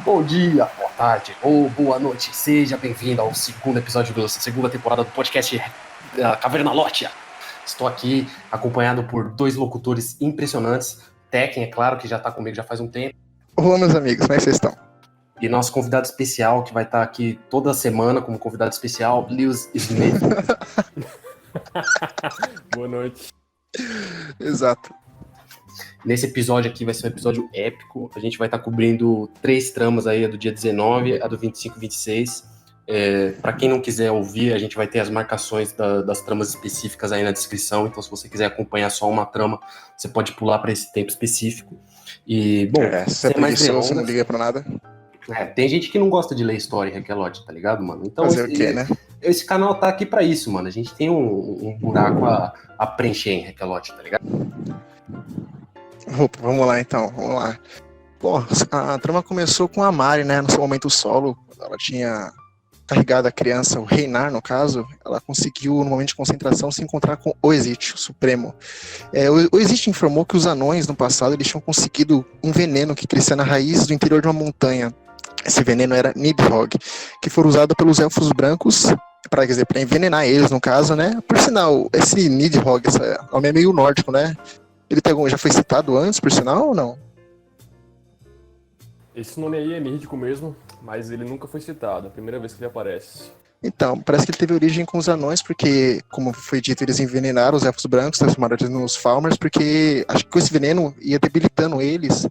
Bom dia, boa tarde ou boa noite. Seja bem-vindo ao segundo episódio da segunda temporada do podcast Caverna Lótia. Estou aqui acompanhado por dois locutores impressionantes. Tekken, é claro, que já está comigo já faz um tempo. Olá, meus amigos, como é que vocês estão? E nosso convidado especial, que vai estar aqui toda semana como convidado especial, Lewis Smith. Boa noite. Exato. Nesse episódio aqui vai ser um episódio épico. A gente vai estar cobrindo 3 tramas aí, a do dia 19, a do 25 e 26. Para quem não quiser ouvir, a gente vai ter as marcações das tramas específicas aí na descrição. Então, se você quiser acompanhar só uma trama, você pode pular para esse tempo específico. E, bom, se é preguiçoso, não liga pra nada. Tem gente que não gosta de ler história em Requelote, tá ligado, mano? Então, fazer o quê, né? Esse canal tá aqui pra isso, mano. A gente tem um buraco a preencher em Requelote, tá ligado? Opa, vamos lá então, vamos lá. Bom, a trama começou com a Mari, né, no seu momento solo. Ela tinha carregado a criança, o Reinar, no caso. Ela conseguiu, no momento de concentração, se encontrar com o Exit, o Supremo. O Exit informou que os anões, no passado, eles tinham conseguido um veneno que crescia na raiz do interior de uma montanha. Esse veneno era Nidhogg, que foi usado pelos elfos brancos para envenenar eles, no caso, né? Por sinal, esse Nidhogg, esse nome é meio nórdico, né? Ele já foi citado antes, por sinal, ou não? Esse nome aí é nórdico mesmo, mas ele nunca foi citado, é a primeira vez que ele aparece. Então, parece que ele teve origem com os anões, porque, como foi dito, eles envenenaram os elfos brancos, transformaram eles nos Falmers, porque acho que com esse veneno ia debilitando eles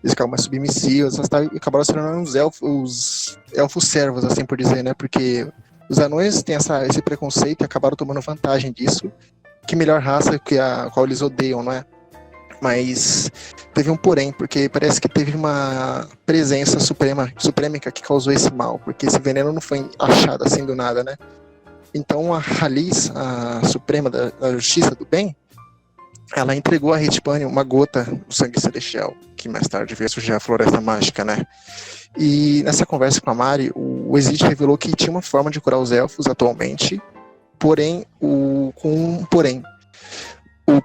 ficavam mais submissivos, e acabaram se tornando os elfos servos, assim por dizer, né? Porque os anões têm esse preconceito e acabaram tomando vantagem disso. Que melhor raça que a qual eles odeiam, não é? Mas teve um porém, porque parece que teve uma presença suprêmica que causou esse mal, porque esse veneno não foi achado assim do nada, né? Então a Halis, a Suprema da Justiça do Bem, ela entregou a Hitpani uma gota do sangue celestial, que mais tarde veio surgir a Floresta Mágica, né? E nessa conversa com a Mari, o Exit revelou que tinha uma forma de curar os elfos atualmente, porém, o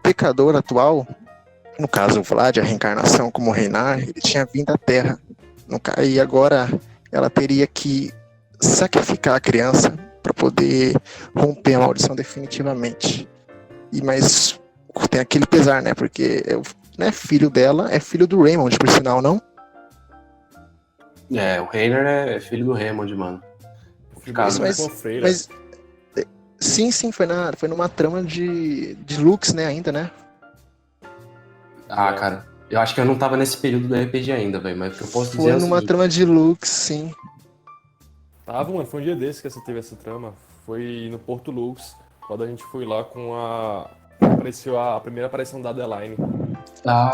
pecador atual, no caso o Vlad, a reencarnação como Reinar, ele tinha vindo à Terra. E agora ela teria que sacrificar a criança para poder romper a maldição definitivamente. Mas tem aquele pesar, né? Porque filho dela é filho do Raymond, por sinal, não? O Reinar é filho do Raymond, mano. Mas sim, foi numa trama de Lux, né, ainda, né? Cara, eu acho que eu não tava nesse período do RPG ainda, velho, mas o que eu posso dizer foi numa trama de Lux, sim. Tava, mano, foi um dia desse que teve essa trama. Foi no Porto Lux, quando a gente foi lá com apareceu a primeira aparição da Adeline.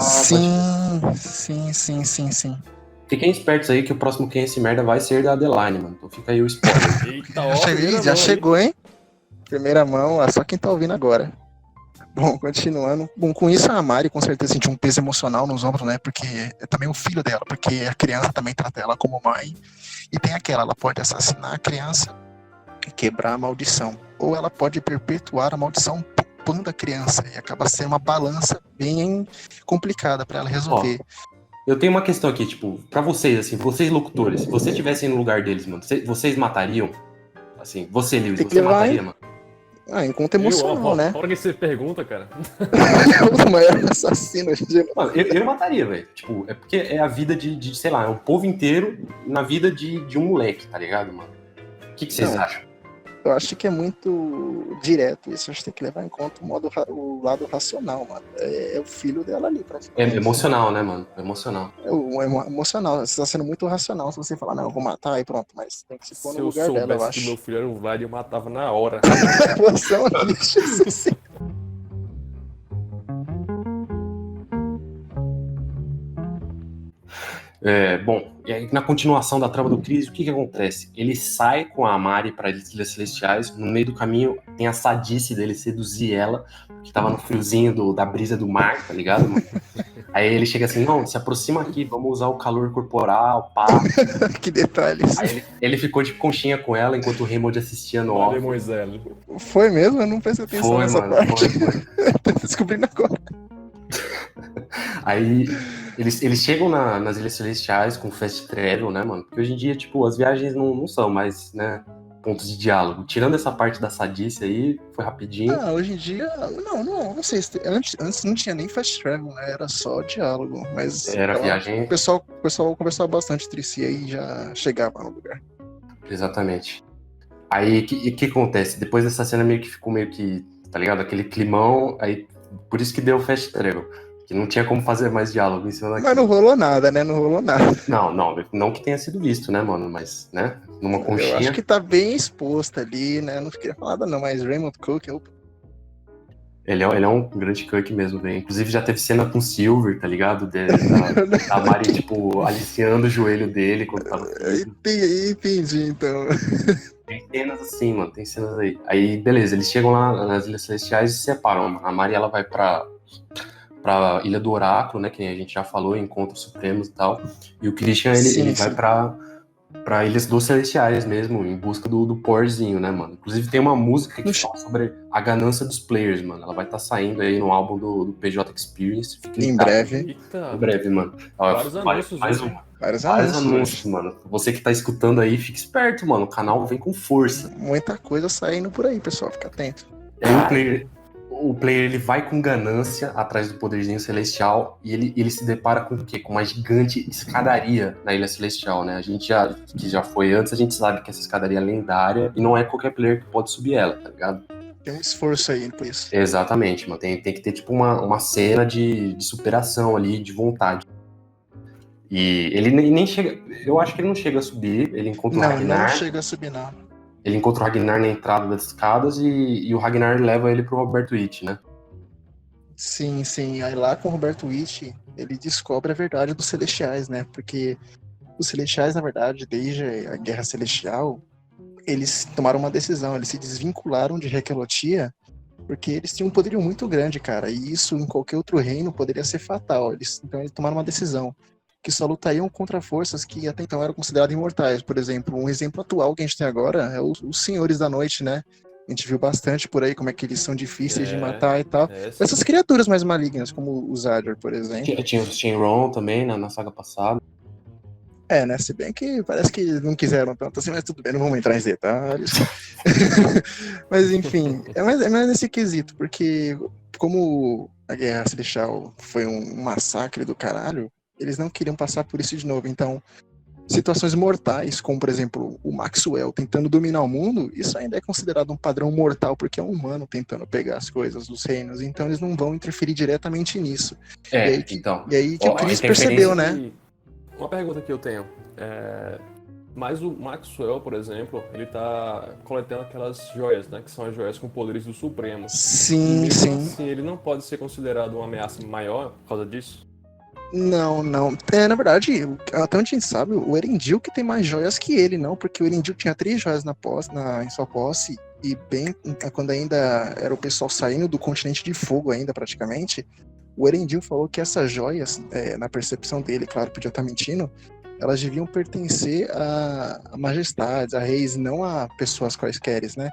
Sim. Fiquem espertos aí que o próximo Quem é esse merda vai ser da Adeline, mano. Então fica aí o spoiler. Eita, já chegou, hein? Primeira mão, só quem tá ouvindo agora. Bom, continuando. Bom, com isso a Mari com certeza sentiu um peso emocional nos ombros, né? Porque é também o filho dela, porque a criança também trata ela como mãe. E tem ela pode assassinar a criança e quebrar a maldição. Ou ela pode perpetuar a maldição poupando a criança. E acaba sendo uma balança bem complicada pra ela resolver. Eu tenho uma questão aqui, tipo, pra vocês, assim, vocês locutores, se vocês estivessem no lugar deles, mano, vocês matariam? Assim, você, Lewis, você mataria, mano? Encontro emocional, né? A hora que você pergunta, cara. O maior assassino. Mano, eu mataria, velho. Tipo, é porque é a vida de, sei lá, é um povo inteiro na vida de um moleque, tá ligado, mano? O que vocês acham? Eu acho que é muito direto isso. A gente tem que levar em conta o lado racional, mano. É o filho dela ali, praticamente. É emocional, né, mano? É emocional. Emocional. Você tá sendo muito racional se você falar, não, eu vou matar e pronto. Mas tem que se pôr no lugar dela, eu acho. Se eu soubesse que meu filho era um Vlad, eu matava na hora. Você é um lixo. Bom, e aí na continuação da trama do Chris, o que acontece? Ele sai com a Mari para Ilhas Celestiais, no meio do caminho tem a sadice dele seduzir ela, que tava no friozinho da brisa do mar, tá ligado, mano? Aí ele chega assim, não, se aproxima aqui, vamos usar o calor corporal, pá. Que detalhes. Aí ele ficou de conchinha com ela, enquanto o Raymond assistia no Olha, off. Moisés. Foi mesmo? Eu não prestei atenção Foi, nessa mano, parte. foi. Tô descobrindo agora. Aí eles chegam nas Ilhas Celestiais com fast travel, né, mano? Porque hoje em dia, tipo, as viagens não são mais, né, pontos de diálogo. Tirando essa parte da sadice aí, foi rapidinho. Hoje em dia, não sei. Antes não tinha nem fast travel, né? Era só diálogo. Mas Era viagem. O pessoal conversava bastante entre si aí e já chegava no lugar. Exatamente. Aí, o que acontece? Depois dessa cena meio que, tá ligado? Aquele climão, aí, por isso que deu o fast travel. Que não tinha como fazer mais diálogo em cima daquilo. Mas não rolou nada, né? Não rolou nada. Não que tenha sido visto, né, mano? Mas, né, numa conchinha... Eu acho que tá bem exposto ali, né? Não queria falar nada não, mas Raymond Cook é o... Ele é um grande Cook mesmo, velho. Inclusive já teve cena com Silver, tá ligado? Da Mari, tipo, aliciando o joelho dele quando tava... Entendi, então. Tem cenas assim, mano, tem cenas aí. Aí, beleza, eles chegam lá nas Ilhas Celestiais e se separam. A Mari, ela vai pra Ilha do Oráculo, né, que a gente já falou, Encontros Supremos e tal. E o Christian, ele vai pra Ilhas dos Celestiais mesmo, em busca do Porzinho, né, mano? Inclusive tem uma música que fala sobre a ganância dos players, mano. Ela vai estar saindo aí no álbum do PJ Experience. Em breve. Eita. Em breve, mano. Vários anúncios, Vários Vários anúncios, anúncios, mano. Você que tá escutando aí, fique esperto, mano. O canal vem com força. Muita coisa saindo por aí, pessoal. Fica atento. Aí o player ele vai com ganância atrás do poderzinho celestial e ele se depara com o quê? Com uma gigante escadaria na Ilha Celestial, né? A gente que já foi antes, a gente sabe que essa escadaria é lendária e não é qualquer player que pode subir ela, tá ligado? Tem um esforço aí por isso. Exatamente, mano. Tem que ter, tipo, uma cena de superação ali, de vontade. E ele nem chega... Eu acho que ele não chega a subir, ele encontra o Ragnar. Não chega a subir, não. Ele encontra o Ragnar na entrada das escadas e o Ragnar leva ele pro Roberto Witt, né? Sim. Aí lá com o Roberto Witt, ele descobre a verdade dos Celestiais, né? Porque os Celestiais, na verdade, desde a Guerra Celestial, eles tomaram uma decisão, eles se desvincularam de Rekelotia porque eles tinham um poderio muito grande, cara, e isso em qualquer outro reino poderia ser fatal. Então eles tomaram uma decisão, que só lutariam contra forças que até então eram consideradas imortais. Por exemplo, um exemplo atual que a gente tem agora é os Senhores da Noite, né? A gente viu bastante por aí como é que eles são difíceis de matar e tal. Essas criaturas mais malignas, como o Zador, por exemplo. Tinha o Shenron também na saga passada. Né? Se bem que parece que não quiseram tanto assim, mas tudo bem, não vamos entrar em detalhes. Mas enfim, é mais nesse quesito, porque como a Guerra Celestial foi um massacre do caralho, eles não queriam passar por isso de novo. Então, situações mortais, como por exemplo o Maxwell tentando dominar o mundo, isso ainda é considerado um padrão mortal, porque é um humano tentando pegar as coisas dos reinos, então eles não vão interferir diretamente nisso. E aí que o Chris percebeu, né? Uma pergunta que eu tenho, mas o Maxwell, por exemplo, ele tá coletando aquelas joias, né, que são as joias com poderes do Supremo. Sim. Assim, ele não pode ser considerado uma ameaça maior por causa disso? Não. Na verdade, até onde a gente sabe, o Erendil que tem mais joias que ele, não, porque o Erendil tinha 3 joias em sua posse, e bem quando ainda era o pessoal saindo do continente de fogo ainda, praticamente, o Erendil falou que essas joias, na percepção dele, claro, podia estar mentindo, elas deviam pertencer a majestades, a reis, não a pessoas quaisquer, né?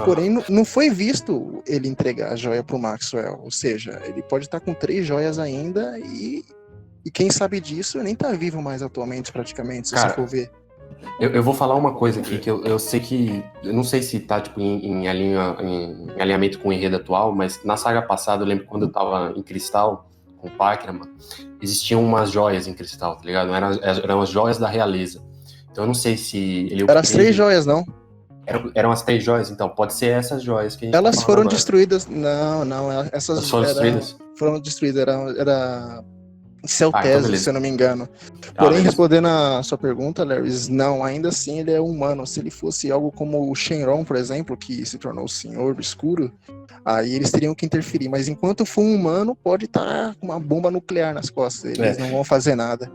Porém, não foi visto ele entregar a joia pro Maxwell, ou seja, ele pode estar com 3 joias ainda e quem sabe disso nem tá vivo mais atualmente, praticamente, se você for ver. Eu vou falar uma coisa aqui, que eu sei que... Eu não sei se tá, tipo, em alinhamento com o enredo atual, mas na saga passada, eu lembro quando eu tava em Cristal, com o Packraman, existiam umas joias em Cristal, tá ligado? Eram as joias da realeza. Então eu não sei se... Eram as 3 joias, não? Eram as 3 joias? Então, pode ser essas joias que a gente Elas tá foram agora. Destruídas... Não, essas foram destruídas? Foram destruídas, era... Celtese, então se eu não me engano. Porém, respondendo a sua pergunta, Larry, não, ainda assim ele é humano. Se ele fosse algo como o Shenron, por exemplo, que se tornou o Senhor Escuro, aí eles teriam que interferir. Mas enquanto for um humano, pode estar com uma bomba nuclear nas costas. Eles não vão fazer nada.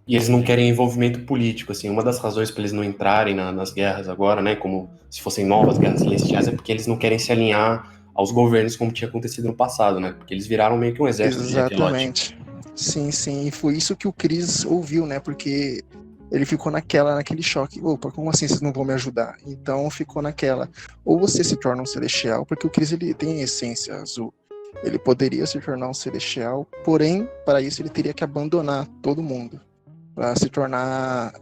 E eles não querem envolvimento político, assim. Uma das razões para eles não entrarem nas guerras agora, né, como se fossem novas guerras celestiais, é porque eles não querem se alinhar aos governos como tinha acontecido no passado, né? Porque eles viraram meio que um exército de Jack Lott. Exatamente. Sim, sim. E foi isso que o Chris ouviu, né? Porque ele ficou naquele choque. Opa, como assim vocês não vão me ajudar? Então ficou naquela. Ou você se torna um celestial, porque o Chris ele tem essência azul. Ele poderia se tornar um celestial, porém, para isso ele teria que abandonar todo mundo. Para se tornar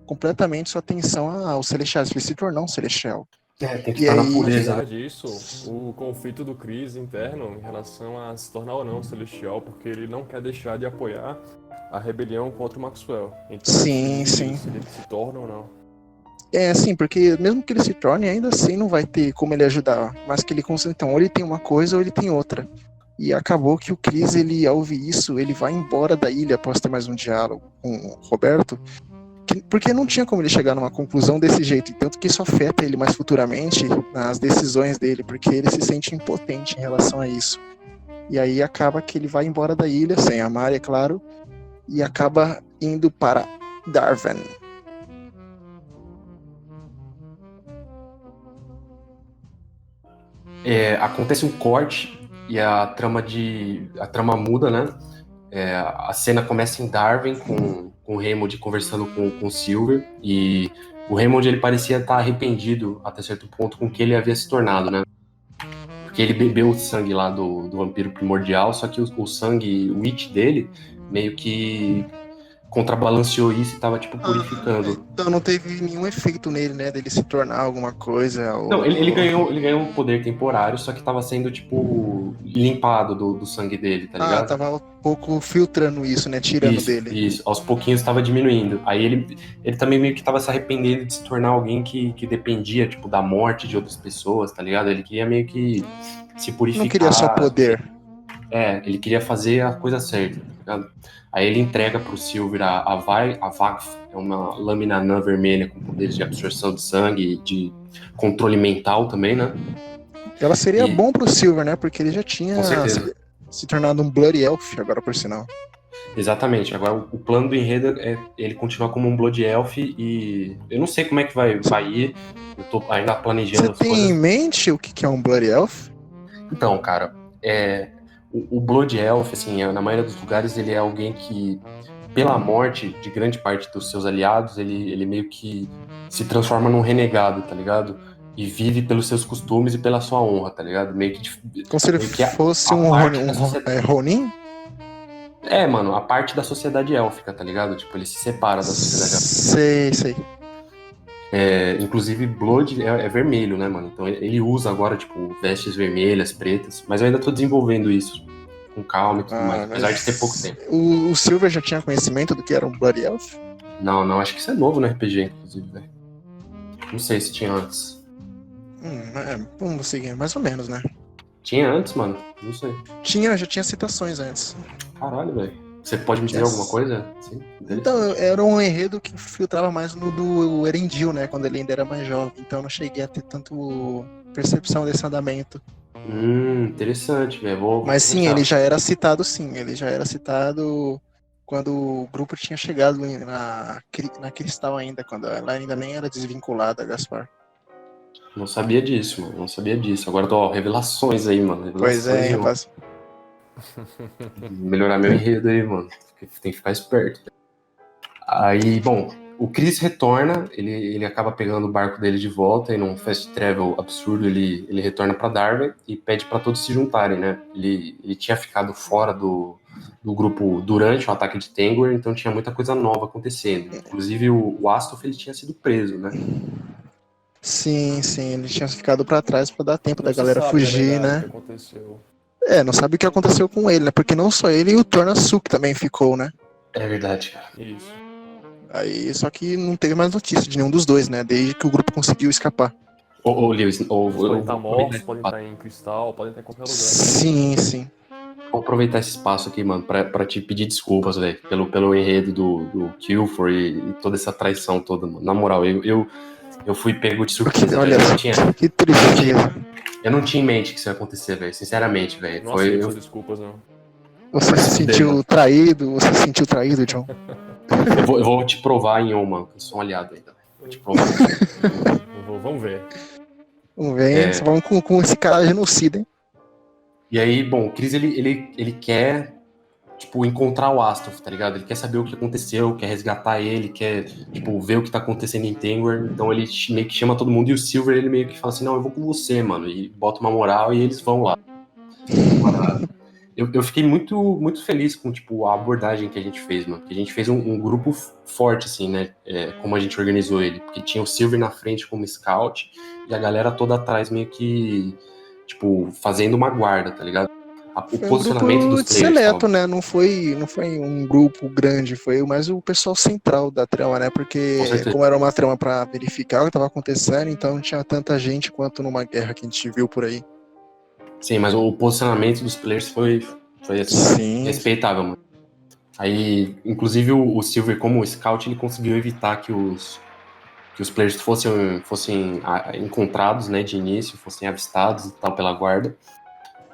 completamente sua atenção aos celestiais. Ele se tornar um celestial. Tem que E estar na aí- pureza, né? Apesar disso, o conflito do Chris interno em relação a se tornar ou não celestial, porque ele não quer deixar de apoiar a rebelião contra o Maxwell. Então, Sim, se sim. ele se torna ou não. Sim, porque mesmo que ele se torne, ainda assim não vai ter como ele ajudar. Mas que ele consiga, então, ou ele tem uma coisa ou ele tem outra. E acabou que o Chris, ele, ao ouvir isso, ele vai embora da ilha após ter mais um diálogo com o Roberto, porque não tinha como ele chegar numa conclusão desse jeito. E tanto que isso afeta ele mais futuramente nas decisões dele, porque ele se sente impotente em relação a isso. E aí acaba que ele vai embora da ilha, sem a Mari, é claro, e acaba indo para Darwin. Acontece um corte e a trama muda, né? A cena começa em Darwin com o Raymond conversando com o Silver, e o Raymond ele parecia estar arrependido até certo ponto com o que ele havia se tornado, né? Porque ele bebeu o sangue lá do vampiro primordial, só que o sangue witch dele meio que contrabalanceou isso e tava tipo purificando. Então não teve nenhum efeito nele, né? Dele se tornar alguma coisa. Não, ele ganhou um poder temporário, só que tava sendo, tipo, limpado do sangue dele, tá ligado? Tava um pouco filtrando isso, né? Tirando dele. Isso, aos pouquinhos tava diminuindo. Aí ele também meio que tava se arrependendo de se tornar alguém que dependia, tipo, da morte de outras pessoas, tá ligado? Ele queria meio que se purificar. Não queria só poder. Ele queria fazer a coisa certa, tá ligado? Aí ele entrega pro Silver a Vakf, é uma lâmina anã vermelha com poderes de absorção de sangue e de controle mental também, né? Ela seria bom pro Silver, né? Porque ele já tinha Com certeza. se tornado um Blood Elf, agora por sinal. Exatamente. Agora, o plano do enredo é ele continuar como um Blood Elf e eu não sei como é que vai ir. Eu tô ainda planejando as Você tem coisas. em mente o que é um Blood Elf? Então, cara, o Blood Elf, assim, na maioria dos lugares, ele é alguém que, pela morte de grande parte dos seus aliados, ele meio que se transforma num renegado, tá ligado? E vive pelos seus costumes e pela sua honra, tá ligado? Meio que... Como se ele meio que fosse a um parte Ronin. da sociedade. Ronin? Mano, a parte da sociedade élfica, tá ligado? Tipo, ele se separa da sociedade élfica. Sei. Inclusive, Blood é vermelho, né, mano? Então ele usa agora, tipo, vestes vermelhas, pretas. Mas eu ainda tô desenvolvendo isso com calma e tudo mais, apesar de ter pouco tempo. O Silver já tinha conhecimento do que era um Blood Elf? Não, acho que isso é novo no RPG, inclusive, velho. Não sei se tinha antes. Vamos seguir, mais ou menos, né? Tinha antes, mano? Não sei. Já tinha citações antes. Caralho, velho. Você pode me dizer alguma coisa? Sim. Então, era um enredo que filtrava mais no do Erendil, né? Quando ele ainda era mais jovem. Então eu não cheguei a ter tanto percepção desse andamento. Interessante, velho. Mas sim, ele já era citado, quando o grupo tinha chegado na Cristal ainda, quando ela ainda nem era desvinculada, Gaspar. Não sabia disso, mano. Não sabia disso. Agora tô, revelações aí, mano. Pois é, rapaz. Melhorar meu enredo aí, mano. Tem que ficar esperto. Aí, bom, o Chris retorna, ele acaba pegando o barco dele de volta e num fast travel absurdo ele retorna pra Darwin e pede pra todos se juntarem, né? Ele tinha ficado fora do grupo durante o ataque de Tengwar, então tinha muita coisa nova acontecendo. Inclusive o Astoff, ele tinha sido preso, né? Sim, ele tinha ficado pra trás pra dar tempo da galera fugir, né? O que aconteceu. Não sabe o que aconteceu com ele, né? Porque não só ele e o Tornasuk também ficou, né? É verdade, cara. Isso. Aí, só que não teve mais notícia de nenhum dos dois, né? Desde que o grupo conseguiu escapar. Lewis, podem estar mortos, podem estar em Cristal, podem estar em qualquer lugar. Sim. Vou aproveitar esse espaço aqui, mano, pra te pedir desculpas, velho, pelo enredo do Killfor e toda essa traição toda, mano. Na moral, eu fui pego de surpresa. Olha, que tristeza. Eu não tinha em mente que isso ia acontecer, velho. Sinceramente, velho. Não aceito desculpas, não. Você se sentiu traído, John? Eu vou te provar em um, mano. Eu sou um aliado ainda. Vou te provar. Vamos ver. Vamos ver, hein? Vamos com esse cara genocida, hein? E aí, bom, o Chris, ele quer, tipo, encontrar o Astoff, tá ligado? Ele quer saber o que aconteceu, quer resgatar ele, quer, tipo, ver o que tá acontecendo em Tangor. Então ele meio que chama todo mundo. E o Silver, ele meio que fala assim, não, eu vou com você, mano. E bota uma moral e eles vão lá. Eu fiquei muito, muito feliz com, tipo, a abordagem que a gente fez, mano. Que a gente fez um grupo forte, assim, né? Como a gente organizou ele. Porque tinha o Silver na frente como scout e a galera toda atrás meio que, tipo, fazendo uma guarda, tá ligado? O Foi um posicionamento grupo dos players. seleto, né? Não foi um grupo grande, foi mais o pessoal central da trama, né? Com Porque certeza. como era uma trama pra verificar o que tava acontecendo, então não tinha tanta gente quanto numa guerra que a gente viu por aí. Sim, mas o posicionamento dos players foi assim, Sim. respeitável, mano. Aí, inclusive, o Silver, como scout, ele conseguiu evitar que os players fossem encontrados, né, de início, fossem avistados e tal pela guarda.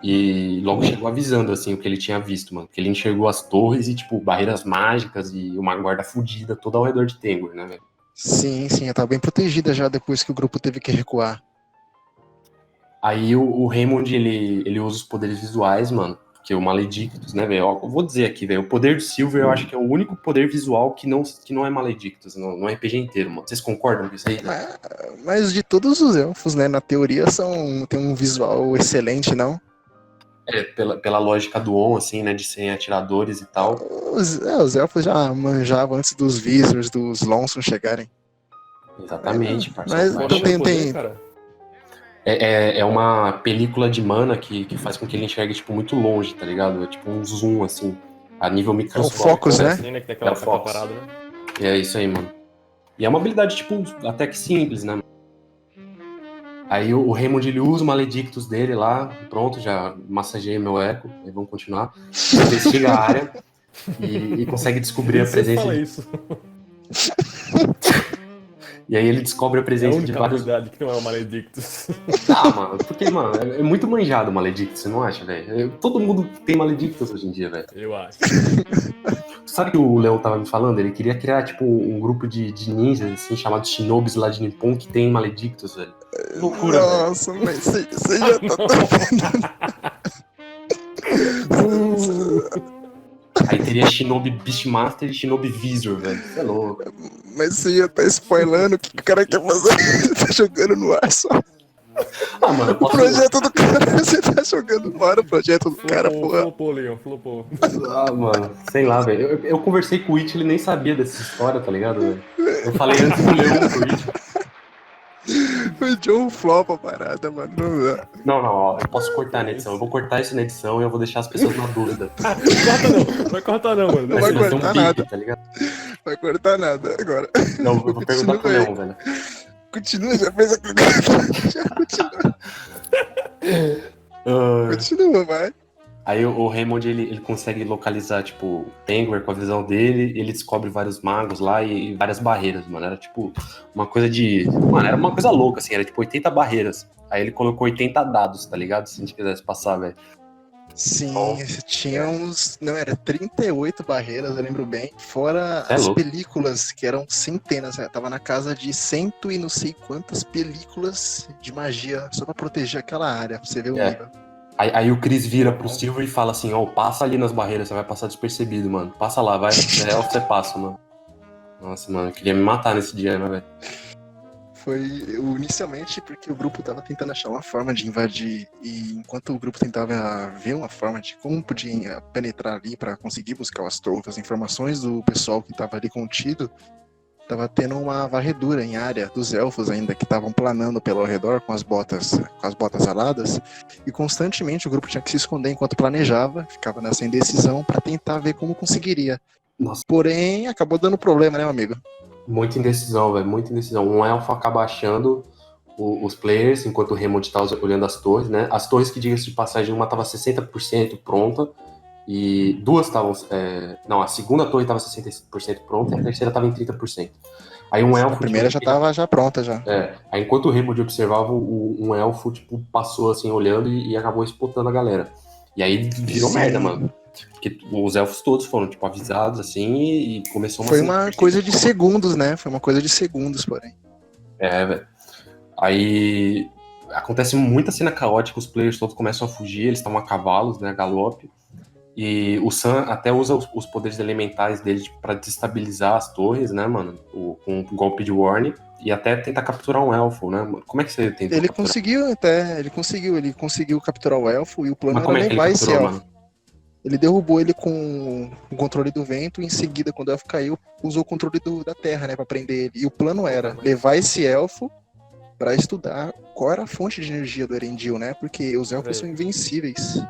E logo chegou avisando, assim, o que ele tinha visto, mano. Que ele enxergou as torres e, tipo, barreiras mágicas e uma guarda fudida toda ao redor de Tengor, né, velho? Sim, ela tava bem protegida já depois que o grupo teve que recuar. Aí o Raymond, ele usa os poderes visuais, mano. Porque o Maledictus, né, velho? Eu vou dizer aqui, velho. O poder do Silver eu acho que é o único poder visual que não é Maledictus no RPG inteiro, mano. Vocês concordam com isso aí? Né? Mas de todos os elfos, né, na teoria tem um visual excelente, não? Pela lógica do On, assim, né? De serem atiradores e tal. Os elfos já manjavam antes dos Wizards, dos Longsons chegarem. Exatamente, Mas parceiro. então tem. Cara. É uma película de mana que faz com que ele enxergue, tipo, muito longe, tá ligado? É tipo um zoom, assim, a nível microscópico. Focus, né? Assim, que tem aquela Focus. parada, né? É isso aí, mano. E é uma habilidade, tipo, até que simples, né? Aí o Raymond, ele usa o Maledictus dele lá, pronto, já massageei meu eco, aí vamos continuar. Investiga a área e consegue descobrir a presença fala de... isso. E aí ele descobre a É a presença única de vários... habilidade que não é o Maledictus. Ah, mano, porque, mano, é muito manjado o Maledictus, você não acha, velho? Todo mundo tem Maledictus hoje em dia, velho. Eu acho. Sabe o que o Leon tava me falando? Ele queria criar, tipo, um grupo de ninjas, assim, chamados Shinobis lá de Nippon, que tem Maledictus, velho. Que loucura, velho. Nossa, mas você já tá... Aí teria Shinobi Beastmaster e Shinobi Visor, velho. Você é louco. Mas você já tá spoilando o que o cara quer fazer. Você tá jogando no ar só. Ah, mano, eu O posso... projeto do cara, você tá jogando fora o projeto do cara, porra. Flopou, Leon, flopou. Ah, mano, sei lá, velho. Eu conversei com o It, ele nem sabia dessa história, tá ligado, velho? Eu falei antes do Leon pro It. O John flopa a parada, mano. Não dá. Não, ó, eu posso cortar na edição. Eu vou cortar isso na edição e eu vou deixar as pessoas na dúvida. Não vai cortar não, mano. Não vai Vai ser cortar bip, nada. tá ligado? Vai cortar nada agora. Não, eu vou perguntar pro Continua aí. Leon, velho. Continua, já fez a... Já continua. Continua, vai. Aí o Raymond, ele consegue localizar, tipo, Tengwar com a visão dele, ele descobre vários magos lá e várias barreiras, mano. Era, tipo, uma coisa de... Mano, era uma coisa louca, assim, era, tipo, 80 barreiras. Aí ele colocou 80 dados, tá ligado? Se a gente quisesse passar, velho. Sim, Bom, tinha uns... Não, era 38 barreiras, eu lembro bem. Fora É as louco. películas, que eram centenas, né? Tava na casa de cento e não sei quantas películas de magia só pra proteger aquela área, pra você ver o nível. Aí o Chris vira pro Silver e fala assim, ó, passa ali nas barreiras, você vai passar despercebido, mano. Passa lá, vai. É o que você passa, mano. Nossa, mano, eu queria me matar nesse dia, né, velho? Foi inicialmente porque o grupo tava tentando achar uma forma de invadir, e enquanto o grupo tentava ver uma forma de como podia penetrar ali para conseguir buscar as torres, as informações do pessoal que tava ali contido, tava tendo uma varredura em área dos elfos ainda, que estavam planando pelo redor com as botas aladas, e constantemente o grupo tinha que se esconder enquanto planejava, ficava nessa indecisão para tentar ver como conseguiria. Nossa. Porém, acabou dando problema, né, meu amigo? Muita indecisão, velho, muita indecisão. Um elfo acaba achando os players, enquanto o Raymond tá olhando as torres, né? As torres que, diga-se de passagem, uma tava 60% pronta, e duas estavam... Não, a segunda torre tava 60% pronta e a terceira tava em 30%. Aí um elfo... A primeira já tava pronta, já. Aí enquanto o Raymond observava, um elfo, tipo, passou assim, olhando e acabou spotando a galera. E aí virou Sim. merda, mano. Porque os elfos todos foram, tipo, avisados, assim, e começou Foi uma coisa de segundos, né? Foi uma coisa de segundos, porém. Velho. Aí acontece muita cena caótica, os players todos começam a fugir, eles estão a cavalos, né, a galope. E o Sam até usa os poderes elementais dele tipo, pra desestabilizar as torres, né, mano? Com um golpe de warning. E até tentar capturar um elfo, né? Como é que você tentou Ele capturar? conseguiu capturar o elfo e o plano Mas como era é que ele levar esse capturou, elfo. mano? Ele derrubou ele com o controle do vento e em seguida, quando o elfo caiu, usou o controle da terra, né, pra prender ele. E o plano era levar esse elfo pra estudar qual era a fonte de energia do Erendil, né? Porque os elfos são invencíveis.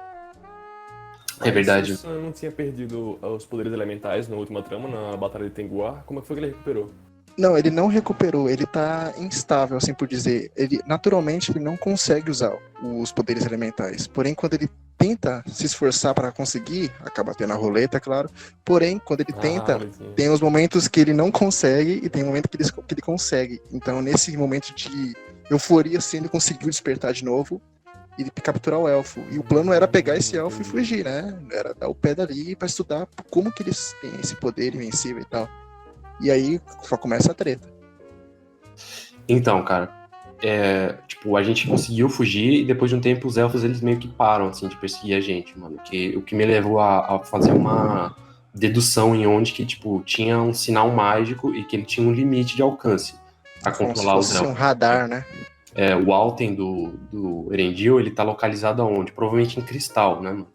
É verdade. O Sam não tinha perdido os poderes elementais na última trama, na Batalha de Tenguar. Como é que foi que ele recuperou? Não, ele não recuperou, ele tá instável, assim por dizer. Ele, naturalmente, ele não consegue usar os poderes elementais. Porém, quando ele tenta se esforçar para conseguir, acaba tendo a roleta, é claro. Porém, quando ele tenta, bonitinho. tem os momentos que ele não consegue e tem o momento que ele consegue. Então, nesse momento de euforia, assim, ele conseguiu despertar de novo e capturar o elfo. E o plano era pegar esse elfo e fugir, né? Era dar o pé dali para estudar como que eles têm esse poder invencível e tal. E aí só começa a treta. Então, cara, tipo, a gente conseguiu fugir e depois de um tempo os elfos eles meio que param, assim, de perseguir a gente, mano. O que me levou a fazer uma dedução em onde que, tipo, tinha um sinal mágico e que ele tinha um limite de alcance pra Como se controlar os fosse um elfos. radar, né? O Alten do Erendil, ele tá localizado aonde? Provavelmente em Cristal, né, mano?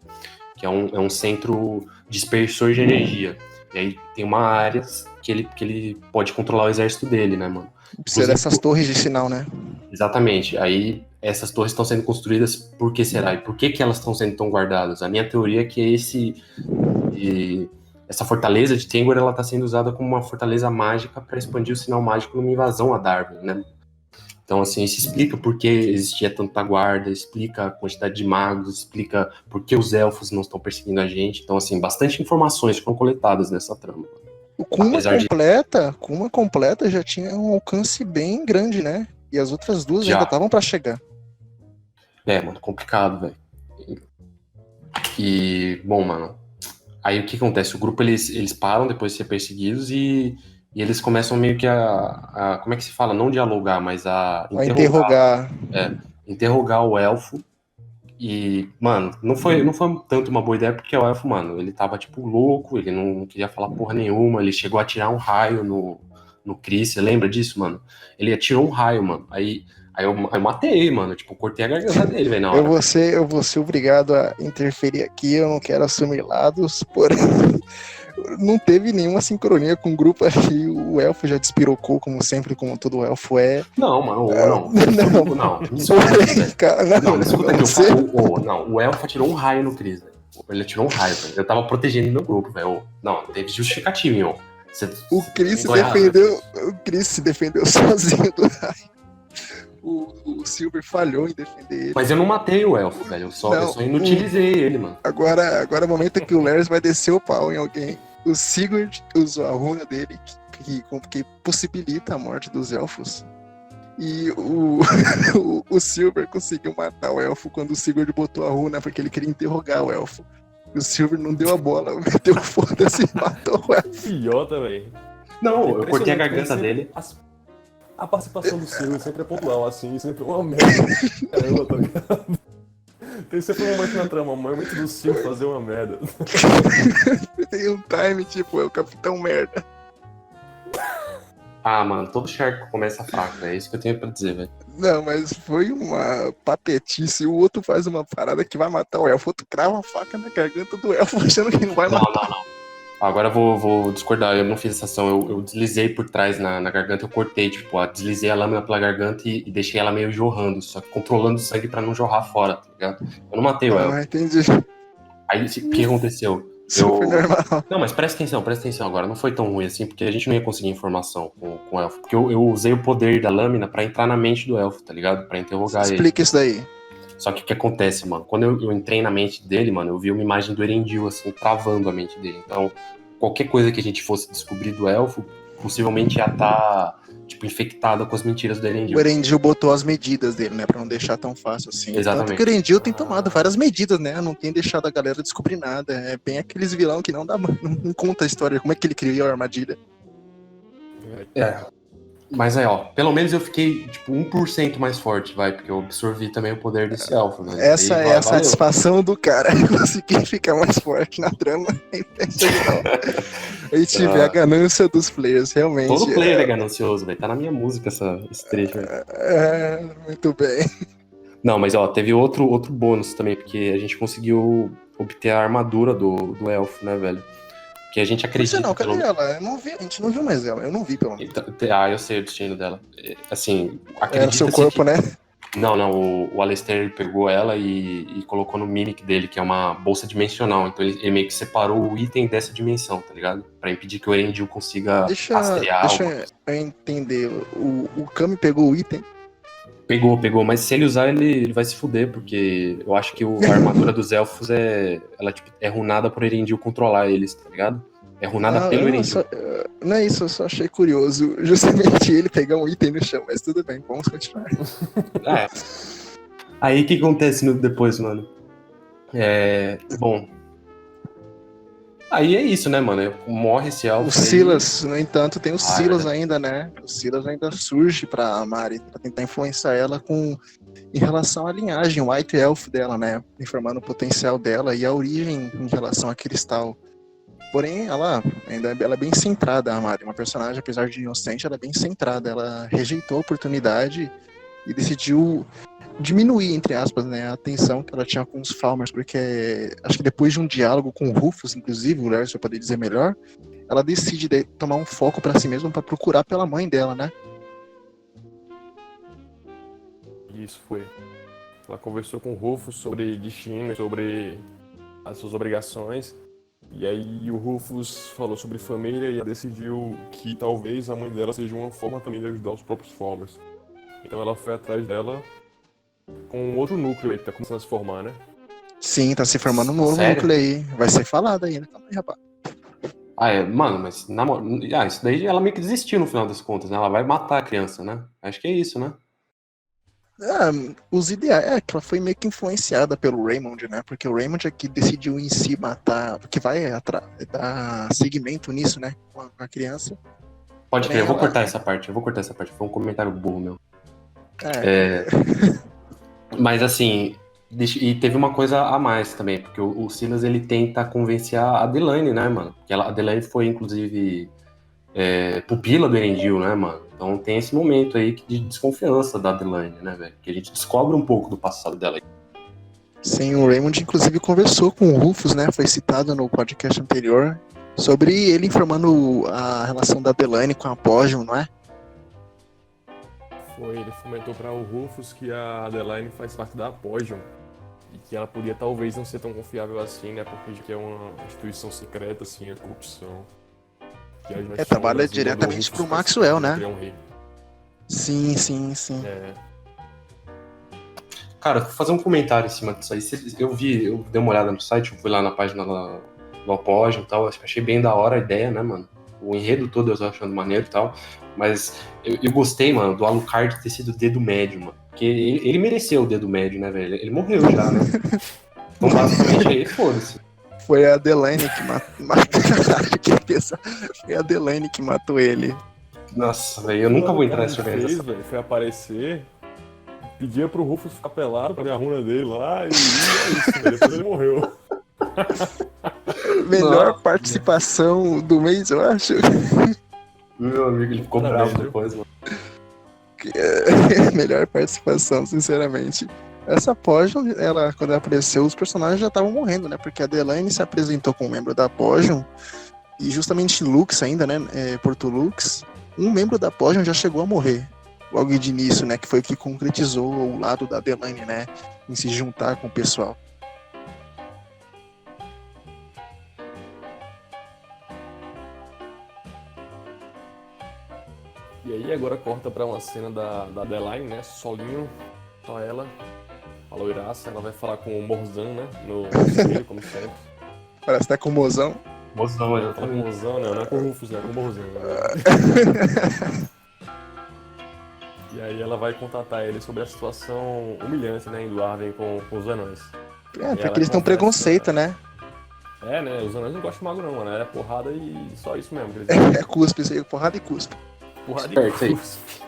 Que é um centro dispersor de energia. E aí tem uma área que ele pode controlar o exército dele, né, mano? Precisa dessas torres de sinal, né? Exatamente. Aí essas torres estão sendo construídas por que será? E por que elas estão sendo tão guardadas? A minha teoria é que essa fortaleza de Tengwar, ela está sendo usada como uma fortaleza mágica para expandir o sinal mágico numa invasão a Darwin, né? Então, assim, isso explica por que existia tanta guarda, explica a quantidade de magos, explica por que os elfos não estão perseguindo a gente. Então, assim, bastante informações foram coletadas nessa trama. Com uma completa já tinha um alcance bem grande, né? E as outras duas ainda estavam pra chegar. Mano, complicado, velho. E, bom, mano, aí o que acontece? O grupo, eles param depois de ser perseguidos e eles começam meio que como é que se fala? Não dialogar, mas a interrogar. Interrogar o elfo. E, mano, não foi tanto uma boa ideia, porque o elfo, mano, ele tava, tipo, louco, ele não queria falar porra nenhuma, ele chegou a tirar um raio no Chris, você lembra disso, mano? Ele atirou um raio, mano, aí eu matei, mano, tipo, cortei a garganta dele, velho, na hora. Eu vou ser obrigado a interferir aqui, eu não quero assumir lados, porém, não teve nenhuma sincronia com o grupo ali, o elfo já despirocou, como sempre, como todo elfo é. Não, mano, não. O elfo atirou um raio no Chris, velho. Ele atirou um raio, velho. Eu tava protegendo meu grupo, velho. Não, teve justificativo, irmão. O Chris se defendeu sozinho do raio. O Silver falhou em defender ele. Mas eu não matei o elfo, velho. Eu só inutilizei ele, mano. Agora é o momento que o Lars vai descer o pau em alguém. O Sigurd usou a runa dele, que possibilita a morte dos elfos. E o Silver conseguiu matar o elfo quando o Sigurd botou a runa, porque ele queria interrogar o elfo. O Silver não deu a bola, meteu foda-se e matou o elfo. Idiota, velho. Não, eu cortei a garganta dele. A participação do Silver sempre é pontual, assim, sempre é uma merda. Caramba, tá ligado? Tem sempre um momento na trama, um momento do Silver fazer uma merda. Tem um time, tipo, é o Capitão Merda. Ah, mano, todo Shark começa fraco, é isso que eu tenho pra dizer, velho. Não, mas foi uma patetice. O outro faz uma parada que vai matar o elfo, o outro crava a faca na garganta do elfo, achando que não vai matar. Não. Agora eu vou discordar, eu não fiz essa ação, eu deslizei por trás na garganta, eu cortei, tipo, deslizei a lâmina pela garganta e deixei ela meio jorrando, só que controlando o sangue pra não jorrar fora, tá ligado? Eu não matei o elfo. Ah, entendi. Aí, o que aconteceu? Super normal. Não, mas presta atenção agora, não foi tão ruim assim, porque a gente não ia conseguir informação com o elfo, porque eu usei o poder da lâmina pra entrar na mente do elfo, tá ligado? Pra interrogar ele. Explica isso daí. Só que o que acontece, mano? Quando eu entrei na mente dele, mano, eu vi uma imagem do Erendil, assim, travando a mente dele. Então, qualquer coisa que a gente fosse descobrir do elfo possivelmente ia estar, tipo, infectada com as mentiras do O Elendil. Erendil botou as medidas dele, né? Pra não deixar tão fácil assim. Exatamente. Tanto que o Erendil tem tomado várias medidas, né? Não tem deixado a galera descobrir nada. É bem aqueles vilão que não conta a história. Como é que ele criou a armadilha? Mas aí, ó, pelo menos eu fiquei, tipo, 1% mais forte, vai, porque eu absorvi também o poder desse elfo, velho. Essa Aí, é a valeu. satisfação do cara. Conseguir ficar mais forte na trama. A gente vê a ganância dos players, realmente. Todo player é ganancioso, velho. Tá na minha música esse trecho, velho. Muito bem. Não, mas ó, teve outro bônus também, porque a gente conseguiu obter a armadura do elfo, né, velho? Que a gente Por acredita. isso não, cadê ela? Eu não vi, a gente não viu mais ela. Eu não vi, pelo menos. Então, eu sei o destino dela. Assim, Era acredita seu corpo, né? Não, o Alistair ele pegou ela e colocou no Mimic dele, que é uma bolsa dimensional. Então ele meio que separou o item dessa dimensão, tá ligado? Pra impedir que o Erendil consiga rastrear. Deixa eu entender. O Kami pegou o item. Pegou, mas se ele usar, ele vai se fuder, porque eu acho que a armadura dos elfos ela, tipo, é runada por Erendil controlar eles, tá ligado? É runada pelo Erendil. Não é isso, eu só achei curioso. Justamente ele pegar um item no chão, mas tudo bem, vamos continuar. Aí o que acontece depois, mano? Bom. Aí é isso, né, mano? Morre esse elfo. O Silas, no entanto, tem o Silas ainda, né? O Silas ainda surge pra Mari, pra tentar influenciar ela em relação à linhagem, o White Elf dela, né? Informando o potencial dela e a origem em relação a Cristal. Porém, ela é bem centrada, a Mari. Uma personagem, apesar de inocente, ela é bem centrada. Ela rejeitou a oportunidade e decidiu diminuir, entre aspas, né, a atenção que ela tinha com os Falmers, porque acho que depois de um diálogo com o Rufus, inclusive, o Lars vai poder dizer melhor, ela decide tomar um foco pra si mesma pra procurar pela mãe dela, né? Isso foi. Ela conversou com o Rufus sobre destino, sobre as suas obrigações. E aí o Rufus falou sobre família e ela decidiu que talvez a mãe dela seja uma forma também de ajudar os próprios Falmers. Então ela foi atrás dela com um outro núcleo aí que tá começando a se formar, né? Sim, tá se formando um novo núcleo aí. Vai ser falado ainda. Calma aí, rapaz. Mano, mas isso daí ela meio que desistiu no final das contas, né? Ela vai matar a criança, né? Acho que é isso, né? Os ideais que ela foi meio que influenciada pelo Raymond, né? Porque o Raymond é que decidiu em si matar, porque vai dar seguimento nisso, né? Com a criança. Pode crer, eu vou cortar essa parte. Foi um comentário burro, meu. Mas assim, e teve uma coisa a mais também, porque o Silas ele tenta convencer a Delaney, né, mano? Porque a Delaney foi, inclusive, pupila do Erendil, né, mano? Então tem esse momento aí de desconfiança da Delaney, né, velho? Que a gente descobre um pouco do passado dela. Sim, o Raymond inclusive conversou com o Rufus, né? Foi citado no podcast anterior sobre ele informando a relação da Delaney com a Apogion, não é? Ele comentou para o Rufus que a Adeline faz parte da Apogion e que ela podia talvez não ser tão confiável assim, né? Porque que é uma instituição secreta, assim, a corrupção. Trabalha diretamente pro Maxwell, né? Sim. Cara, vou fazer um comentário em cima disso aí. Eu dei uma olhada no site, eu fui lá na página do Apogion e tal, achei bem da hora a ideia, né, mano? O enredo todo eu tô achando maneiro e tal, mas eu gostei, mano, do Alucard ter sido o dedo médio, mano, porque ele mereceu o dedo médio, né, velho? Ele morreu já, né? Então, basicamente, aí, foda-se. Foi a Delaney que matou. Foi a Delaney que matou ele. Nossa, velho, eu nunca vou entrar nessa organização. Foi aparecer, pedia pro Rufus ficar pelado pra ver a runa dele lá e é isso, velho. Depois ele morreu. Melhor participação do mês, eu acho. Meu amigo, ele ficou bravo depois, mano. Melhor participação, sinceramente. Essa Apogion, quando ela apareceu, os personagens já estavam morrendo, né? Porque a Delaney se apresentou como membro da Apogion e justamente Lux ainda, né? Porto Lux, um membro da Apogion já chegou a morrer logo de início, né? Que foi o que concretizou o lado da Delaney, né? Em se juntar com o pessoal. E aí agora corta pra uma cena da Adeline, né? Solinho, só ela. A loiraça, ela vai falar com o Morzan, né? No espelho, como sempre. Parece até com o mozão. Mozão, Ela fala com o Mozão, não é com o Rufus, não, é com o Mozão. E aí ela vai contatar ele sobre a situação humilhante, né, em Arwen com os anões. Porque eles têm um preconceito, né? É, né, os anões não gostam de mago não, mano, era porrada e só isso mesmo. Que eles... É cuspe, isso aí, porrada e cuspe. Porrada e Certo, aí. cuspe.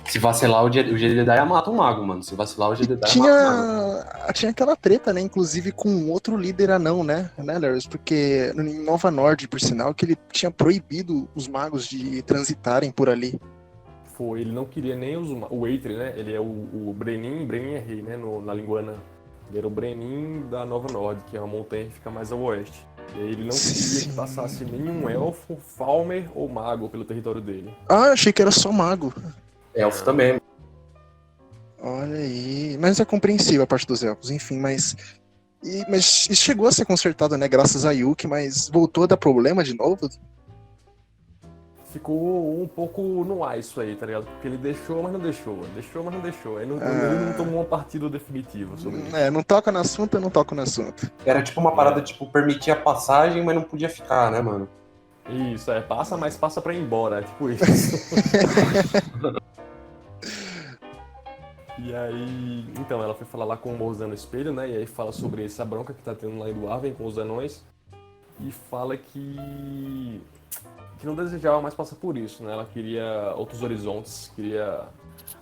Se vacilar, o Jedediah mata um mago, mano. Se vacilar, o Jedediah mata um mago. Tinha aquela treta, né? Inclusive com outro líder anão, né, Larry? Porque em Nova Nord, por sinal, que ele tinha proibido os magos de transitarem por ali. Foi, ele não queria nem o Eitri, né? Ele é o Brenin é rei, né? Na língua anã. Ele era o Brenin da Nova Nord, que é uma montanha que fica mais ao oeste. E aí ele não queria que passasse nenhum elfo, Falmer ou mago pelo território dele. Ah, achei que era só mago. Elfo também. Olha aí. Mas é compreensível a parte dos elfos, enfim, mas isso chegou a ser consertado, né? Graças a Yuki, mas voltou a dar problema de novo? Ficou um pouco no ar isso aí, tá ligado? Porque ele deixou, mas não deixou. Deixou, mas não deixou. Ele não tomou uma partida definitiva sobre isso. Não toca no assunto, eu não toco no assunto. Era tipo uma parada, tipo, permitir a passagem, mas não podia ficar, né, mano? Isso, passa, mas passa pra ir embora, é tipo isso. E aí, então, ela foi falar lá com o Morzan no espelho, né? E aí fala sobre essa bronca que tá tendo lá em Arwen com os anões. E fala que não desejava mais passar por isso, né? Ela queria outros horizontes, queria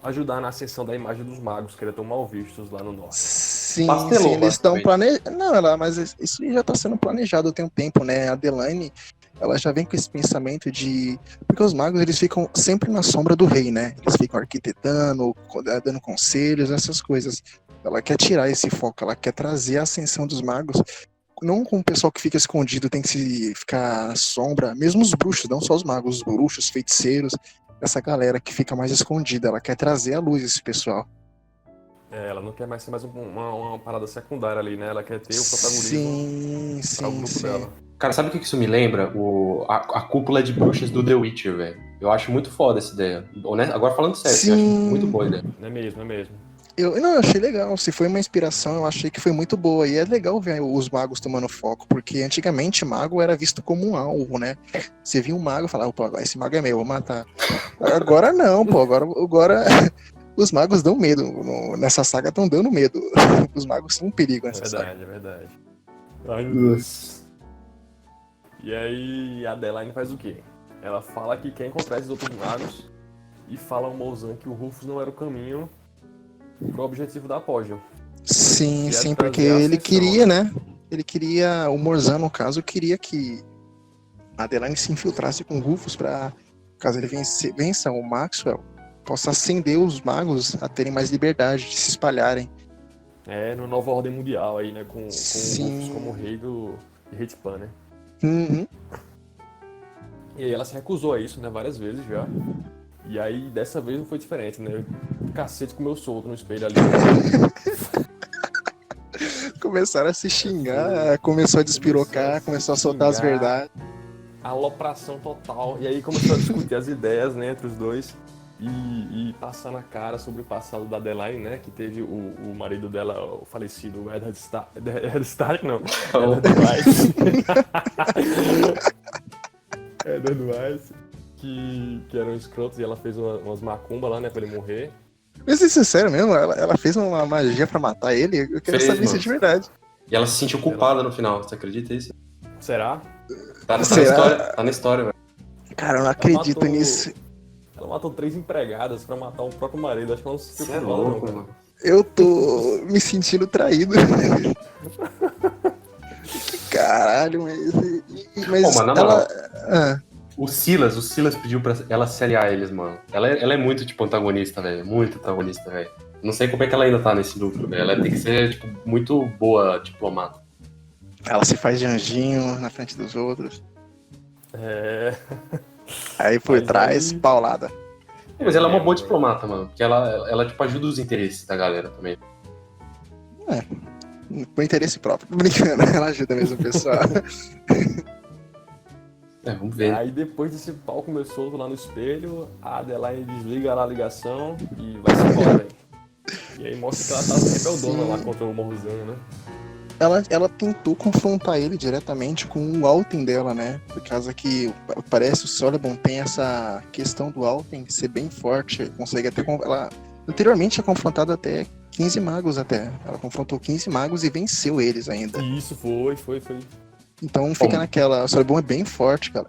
ajudar na ascensão da imagem dos magos, que eram tão mal vistos lá no norte. Sim, Pastelou, eles estão basicamente. planejando. Não, mas isso já tá sendo planejado tem um tempo, né? A Delaine, ela já vem com esse pensamento de... Porque os magos, eles ficam sempre na sombra do rei, né? Eles ficam arquitetando, dando conselhos, essas coisas. Ela quer tirar esse foco, ela quer trazer a ascensão dos magos, não com o pessoal que fica escondido, tem que ficar à sombra, mesmo os bruxos, não só os magos, os bruxos, feiticeiros, essa galera que fica mais escondida, ela quer trazer à luz esse pessoal. Ela não quer mais ser mais uma parada secundária ali, né? Ela quer ter o protagonismo para o grupo dela. Cara, sabe o que isso me lembra? A cúpula de bruxas do The Witcher, velho. Eu acho muito foda essa ideia. Agora falando sério, eu acho muito boa a ideia. É mesmo. Eu achei legal. Se foi uma inspiração, eu achei que foi muito boa. E é legal ver os magos tomando foco, porque antigamente mago era visto como um alvo, né? Você via um mago e falava, pô, esse mago é meu, vou matar. Agora não, pô. Agora os magos dão medo. Nessa saga estão dando medo. Os magos são um perigo nessa saga. É verdade. Ai, meu Deus. E aí a Adeline faz o quê? Ela fala que quer encontrar esses outros magos e fala ao Morzan que o Rufus não era o caminho pro objetivo da Apogeu. Sim, porque ele queria, né? Ele queria, o Morzan, no caso, queria que a Adeline se infiltrasse com o Rufus pra, caso ele vença o Maxwell, possa acender os magos a terem mais liberdade de se espalharem. No Nova Ordem Mundial aí, né? Com o Rufus como rei do Ritpan, né? Uhum. E aí ela se recusou a isso, né? Várias vezes já. E aí, dessa vez não foi diferente, né? O cacete comeu solto no espelho ali. Começaram a se xingar, começou a despirocar, começou a soltar as verdades. Alopração total. E aí começou a discutir as ideias, né, entre os dois. E passar na cara sobre o passado da Adeline, né? Que teve o marido dela, o falecido Eddard Stark, não. Eddard Weiss. Eddard Weiss. Que eram escrotos e ela fez umas macumbas lá, né, pra ele morrer. Mas isso é sério mesmo? Ela fez uma magia pra matar ele? Eu queria saber isso de verdade. E ela se sentiu culpada no final, você acredita nisso? Será? Tá na história, velho. Cara, eu não acredito nisso. Ela matou 3 empregadas pra matar o próprio marido. Acho que ela não se sentiu culpada, louco, não, mano. Eu tô me sentindo traído. Caralho, mas Pô, mano, na moral, ela... O Silas pediu pra ela se aliar a eles, mano. Ela é muito, tipo, antagonista, velho. Muito antagonista, velho. Não sei como é que ela ainda tá nesse núcleo, velho. Ela tem que ser, tipo, muito boa diplomata. Ela se faz de anjinho na frente dos outros. Aí por trás, paulada. Mas ela é uma boa diplomata, mano. Porque ela tipo, ajuda os interesses da galera também. Por interesse próprio. Tô brincando, ela ajuda mesmo o pessoal. Vamos ver. Aí depois desse pau começou lá no espelho, a Adeline desliga lá a ligação e vai se embora, velho. E aí mostra que ela tá rebeldona lá contra o Morzan, né? ela tentou confrontar ele diretamente com o Alten dela, né? Por causa que parece o Celeborn tem essa questão do Alten ser bem forte, consegue até. Ela anteriormente tinha confrontado até 15 magos até. Ela confrontou 15 magos e venceu eles ainda. Isso, foi. Então fica naquela. O Celeborn é bem forte, cara.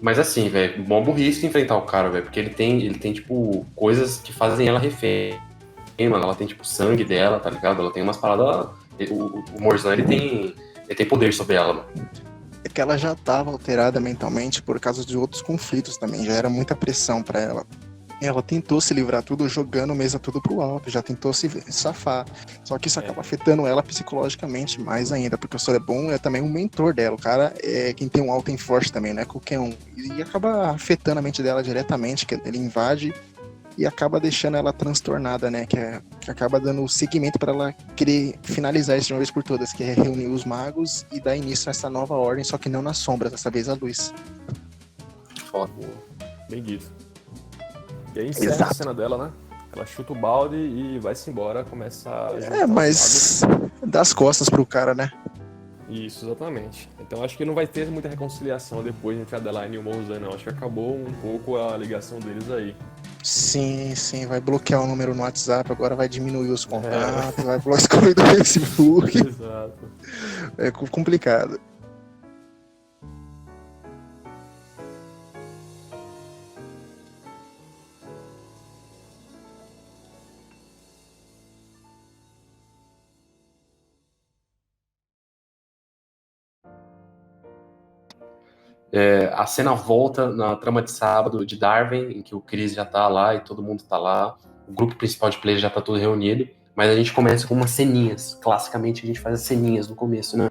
Mas assim, velho, bom burrice enfrentar o cara, velho, porque ele tem, tipo, coisas que fazem ela refém, mano. Ela tem, tipo, sangue dela, tá ligado? Ela tem umas paradas. O Morzan, ele tem poder sobre ela, mano. É que ela já estava alterada mentalmente por causa de outros conflitos também. Já era muita pressão pra ela. Ela tentou se livrar tudo jogando mesa tudo pro alto, já tentou se safar. Só que isso acaba afetando ela psicologicamente mais ainda, porque o Celeborn é também um mentor dela. O cara é quem tem um Alten forte também, não é qualquer um. E acaba afetando a mente dela diretamente, que ele invade e acaba deixando ela transtornada, né? Que acaba dando o seguimento para ela querer finalizar isso de uma vez por todas, que é reunir os magos e dar início a essa nova ordem, só que não nas sombras, dessa vez à luz. Foda. Bem dito. E aí encerra a cena dela, né? Ela chuta o balde e vai-se embora, começa a juntar mas dá as costas pro cara, né? Isso, exatamente. Então acho que não vai ter muita reconciliação depois entre a Adelaide e o Morzan, não. Acho que acabou um pouco a ligação deles aí. Sim, vai bloquear o número no WhatsApp, agora vai diminuir os contatos, vai excluir do Facebook. Exato. É complicado. A cena volta na trama de sábado de Darwin, em que o Chris já tá lá e todo mundo tá lá. O grupo principal de players já tá todo reunido. Mas a gente começa com umas ceninhas. Classicamente a gente faz as ceninhas no começo, né?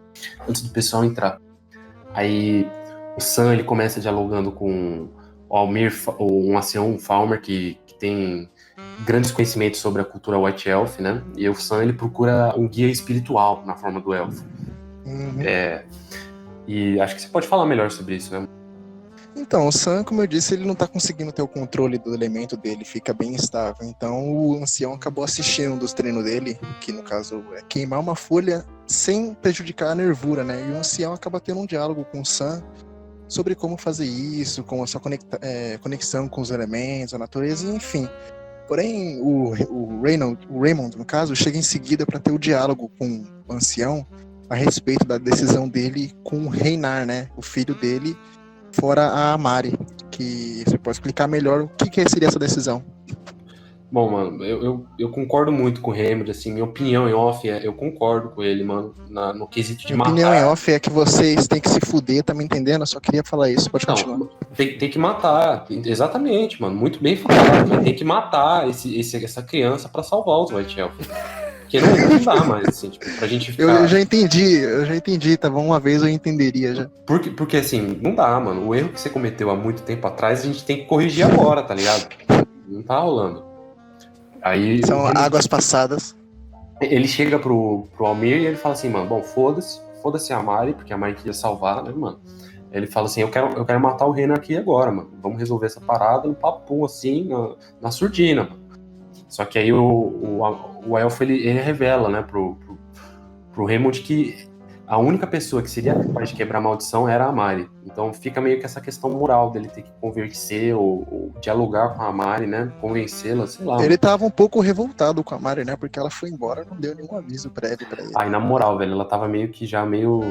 Antes do pessoal entrar. Aí o Sam, ele começa dialogando com o Almir, um ancião, um Falmer, que tem grandes conhecimentos sobre a cultura White Elf, né? E o Sam, ele procura um guia espiritual na forma do elfo. Uhum. E acho que você pode falar melhor sobre isso, né? Então, o Sam, como eu disse, ele não tá conseguindo ter o controle do elemento dele, fica bem instável. Então, o ancião acabou assistindo um dos treinos dele, que no caso é queimar uma folha sem prejudicar a nervura, né? E o ancião acaba tendo um diálogo com o Sam sobre como fazer isso, com a sua conexão com os elementos, a natureza, enfim. Porém, o Raymond, no caso, chega em seguida para ter o diálogo com o ancião a respeito da decisão dele com o Reinar, né? O filho dele, fora a Amari. Que você pode explicar melhor o que seria essa decisão. Bom, mano, eu concordo muito com o Raymond, assim, minha opinião em off eu concordo com ele, mano, no quesito de minha matar. Minha opinião em off é que vocês têm que se fuder, tá me entendendo? Eu só queria falar isso, pode continuar. Tem que matar, exatamente, mano, muito bem falado, mas tem que matar essa criança pra salvar os White Elf. Porque não dá mais, assim, tipo, pra gente ficar... Eu já entendi, tá bom? Uma vez eu entenderia já. Porque, assim, não dá, mano. O erro que você cometeu há muito tempo atrás, a gente tem que corrigir agora, tá ligado? Não tá rolando. Aí, são águas passadas. Ele chega pro Almir e ele fala assim, mano, bom, foda-se a Mari, porque a Mari queria salvar, né, mano? Ele fala assim, eu quero matar o Reino aqui agora, mano. Vamos resolver essa parada no papo, assim, na surdina, mano. Só que aí o elfo, ele revela, né, pro Raymond que a única pessoa que seria capaz de quebrar a maldição era a Mari. Então fica meio que essa questão moral dele ter que convencer ou dialogar com a Mari, né, convencê-la, sei lá. Ele tava um pouco revoltado com a Mari, né, porque ela foi embora, não deu nenhum aviso prévio pra ele. Aí, na moral, velho, ela tava meio,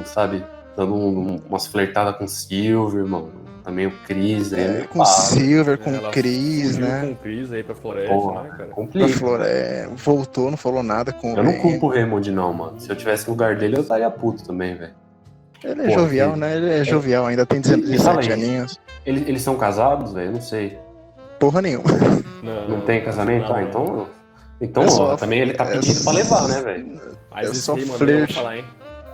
sabe, dando umas flertadas com o Silver, mano. Também o Chris, né? Com o Silver, com o Chris, né? né? Com o Chris aí pra floresta, porra, né, cara? Complica. Voltou, não falou nada com eu não culpo o Raymond, não, mano. Se eu tivesse no lugar dele, eu estaria puto também, velho. Ele é jovial, né? Ele é jovial, ainda tem 17 aninhos. Eles são casados, velho? Eu não sei. Porra nenhuma. Não tem casamento? Não, então ó, também ele tá pedindo pra levar, né, velho? Mas é esse só aí, mano, eu vou falar, hein?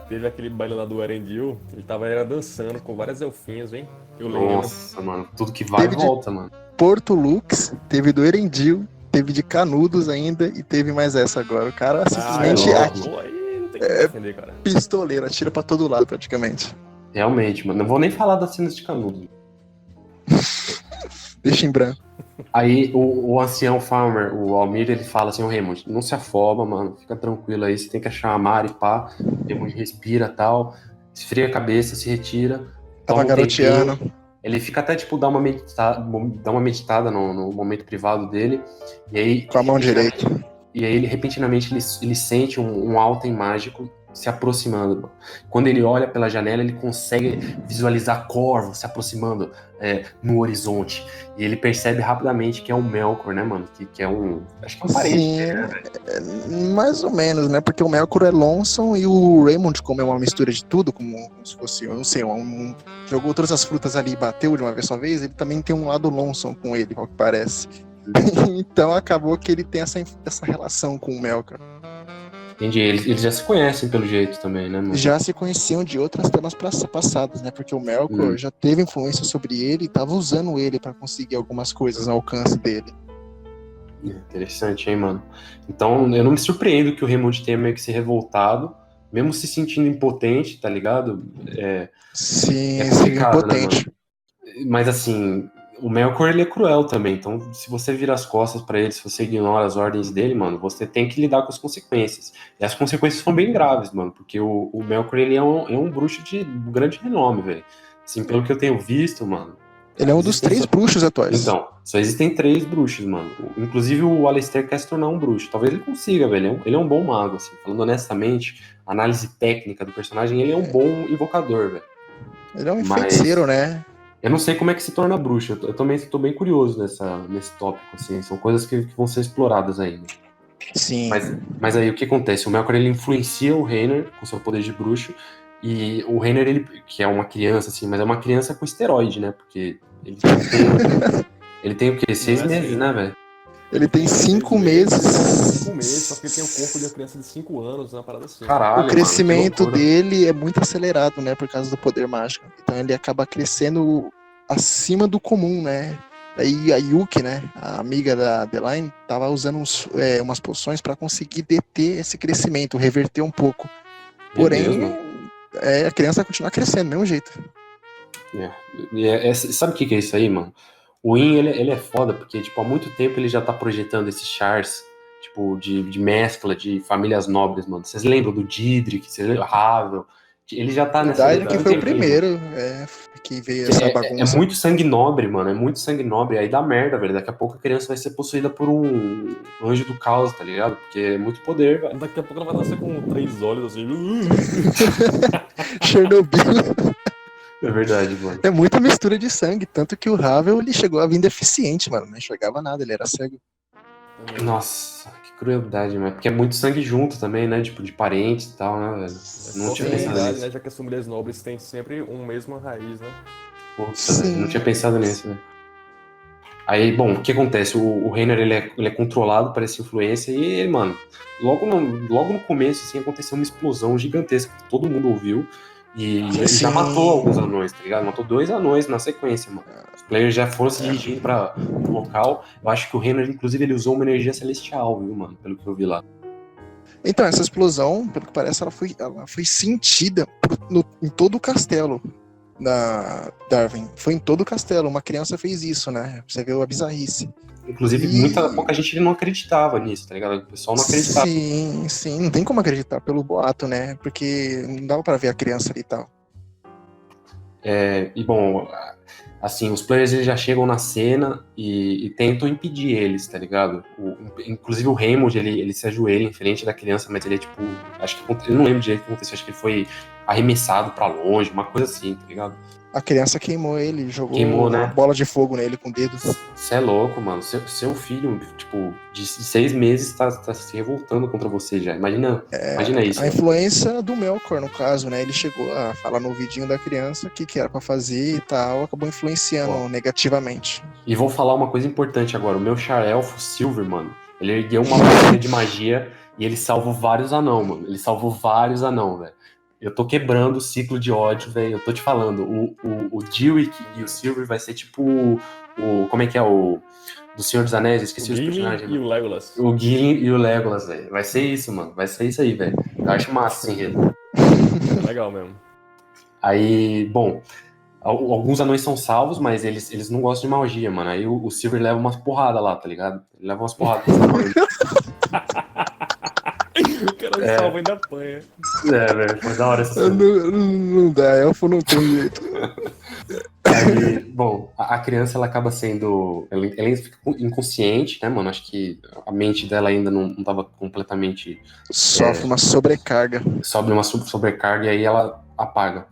Teve aquele baile lá do Erendil, ele tava dançando com várias elfinhas, hein? Eu lembro. Nossa, mano, tudo que vai volta, mano. Porto Lux, teve do Erendil, teve de Canudos ainda e teve mais essa agora. O cara simplesmente aí não tem que defender, cara. Pistoleiro, atira pra todo lado praticamente. Realmente, mano. Não vou nem falar das cenas de Canudos. Deixa em branco. Aí o ancião farmer, o Almir, ele fala assim, ô Raymond, não se afoba, mano, fica tranquilo aí, você tem que achar a Mari, pá, Raymond respira tal, esfria a cabeça, se retira, Tava toma um tempinho, garoteando. ele fica até, tipo, dar uma meditada no momento privado dele, e aí, Com a mão direita. repentinamente, ele sente um Altem mágico se aproximando, mano. Quando ele olha pela janela, ele consegue visualizar corvos se aproximando no horizonte. E ele percebe rapidamente que é um Melkor, né, mano? Que é um. Acho que é um parente Sim, dele, né, velho? mais ou menos, né? Porque o Melkor é Lonesome e o Raymond, como é uma mistura de tudo, como se fosse, eu não sei, jogou todas as frutas ali e bateu de uma vez só vez, ele também tem um lado Lonesome com ele, ao que parece. Então acabou que ele tem essa relação com o Melkor. Entendi. Eles já se conhecem pelo jeito também, né, mano? Já se conheciam de outras telas passadas, né? Porque o Melkor já teve influência sobre ele e tava usando ele para conseguir algumas coisas ao alcance dele. Interessante, hein, mano? Então, eu não me surpreendo que o Raymond tenha meio que se revoltado, mesmo se sentindo impotente, tá ligado? Sim, É sim, complicado, né, mano? impotente. Mas assim, o Melkor ele é cruel também, então se você vira as costas pra ele, se você ignora as ordens dele, mano, você tem que lidar com as consequências. E as consequências são bem graves, mano, porque o Melkor ele é um bruxo de grande renome, velho. Assim, pelo que eu tenho visto, mano. Ele é um dos 3 bruxos atuais. Então, só existem 3 bruxos, mano. Inclusive o Alistair quer se tornar um bruxo. Talvez ele consiga, velho. Ele é um bom mago, assim. Falando honestamente, análise técnica do personagem, ele é um bom invocador, velho. Ele é um Mas feiticeiro, né? eu não sei como é que se torna bruxa. Eu também estou bem curioso nesse tópico, assim. São coisas que vão ser exploradas ainda. Sim. Mas aí o que acontece? O Melkor ele influencia o Rainer com seu poder de bruxo. E o Rainer, ele, que é uma criança, assim, mas é uma criança com esteroide, né? Porque ele tem o quê? 6 meses, né, velho? Ele tem 5 meses. meses. 5 meses, só que ele tem o corpo de uma criança de 5 anos, uma parada assim. Caralho, O crescimento mano, que loucura. dele é muito acelerado, né? Por causa do poder mágico. Então ele acaba crescendo acima do comum, né? Aí a Yuki, né, a amiga da Adeline, tava usando umas poções para conseguir deter esse crescimento, reverter um pouco. Porém, Mesmo? a criança vai continuar crescendo, do mesmo jeito. Sabe o que é isso aí, mano? O In, ele é foda, porque, tipo, há muito tempo ele já tá projetando esses chars, tipo, de mescla de famílias nobres, mano. Vocês lembram do Didrik, vocês lembram? Ravel? Ele já tá nessa Verdade letra que há um foi o tempinho, mano. primeiro que veio essa É bagunça. muito sangue nobre, mano. É muito sangue nobre. Aí dá merda, velho. Daqui a pouco a criança vai ser possuída por um anjo do caos, tá ligado? Porque é muito poder, velho. Daqui a pouco ela vai nascer com 3 olhos assim. Chernobyl. É verdade, mano. É muita mistura de sangue, tanto que o Ravel ele chegou a vir deficiente, mano. Não enxergava nada, ele era cego. Nossa, que crueldade, mano. Porque é muito sangue junto também, né? Tipo, de parentes e tal, né, velho? Eu não tinha pensado Possibilidade, nisso. né? Já que as famílias nobres têm sempre uma mesma raiz, né? Puta, velho. Não Sim. tinha pensado nisso, velho. Aí, bom, o que acontece? O Reiner, ele é controlado por essa influência e, mano, logo no começo, assim, aconteceu uma explosão gigantesca que todo mundo ouviu e ele já Sim. matou alguns anões, tá ligado? Matou 2 anões na sequência, mano. Os players já foram se dirigindo pro local. Eu acho que o Reiner, inclusive, ele usou uma energia celestial, viu, mano? Pelo que eu vi lá. Então, essa explosão, pelo que parece, ela foi sentida em todo o castelo da Darwin. Foi em todo o castelo. Uma criança fez isso, né? Você vê a bizarrice. Inclusive, pouca gente não acreditava nisso, tá ligado? O pessoal não acreditava. Sim, sim. Não tem como acreditar pelo boato, né? Porque não dava pra ver a criança ali e tal. E bom, assim, os players eles já chegam na cena e tentam impedir eles, tá ligado? Inclusive o Raymond, ele se ajoelha em frente da criança, mas ele é tipo, acho que eu não lembro direito o que aconteceu, acho que ele foi arremessado pra longe, uma coisa assim, tá ligado? A criança queimou ele, jogou Queimou, né? uma bola de fogo nele com o dedo. Você é louco, mano. Seu filho, tipo, de 6 meses tá se revoltando contra você já. Imagina isso. A influência do Melkor, no caso, né? Ele chegou a falar no ouvidinho da criança o que era pra fazer e tal, acabou influenciando negativamente. E vou falar uma coisa importante agora. O meu Char Elfo Silver, mano, ele ergueu uma bateria de magia e ele salvou vários anão, mano. Ele salvou vários anão, velho. Eu tô quebrando o ciclo de ódio, velho. Eu tô te falando. O Dewey e o Silver vai ser tipo como é que é o do Senhor dos Anéis? Eu esqueci os personagens. E o Legolas. O Gimli e o Legolas, velho. Vai ser isso, mano. Vai ser isso aí, velho. Eu acho massa, assim, Legal mesmo. Aí, bom, Alguns anões são salvos, mas eles não gostam de magia, mano. Aí o Silver leva umas porradas lá, tá ligado? Ele leva umas porradas. O cara salva e ainda apanha. Velho, foi da hora essa cena. Não dá, elfo não tem jeito. Aí, bom, a criança ela acaba sendo. Ela fica inconsciente, né, mano? Acho que a mente dela ainda não tava completamente. Sofre uma sobrecarga. Sobe uma sobrecarga e aí ela apaga.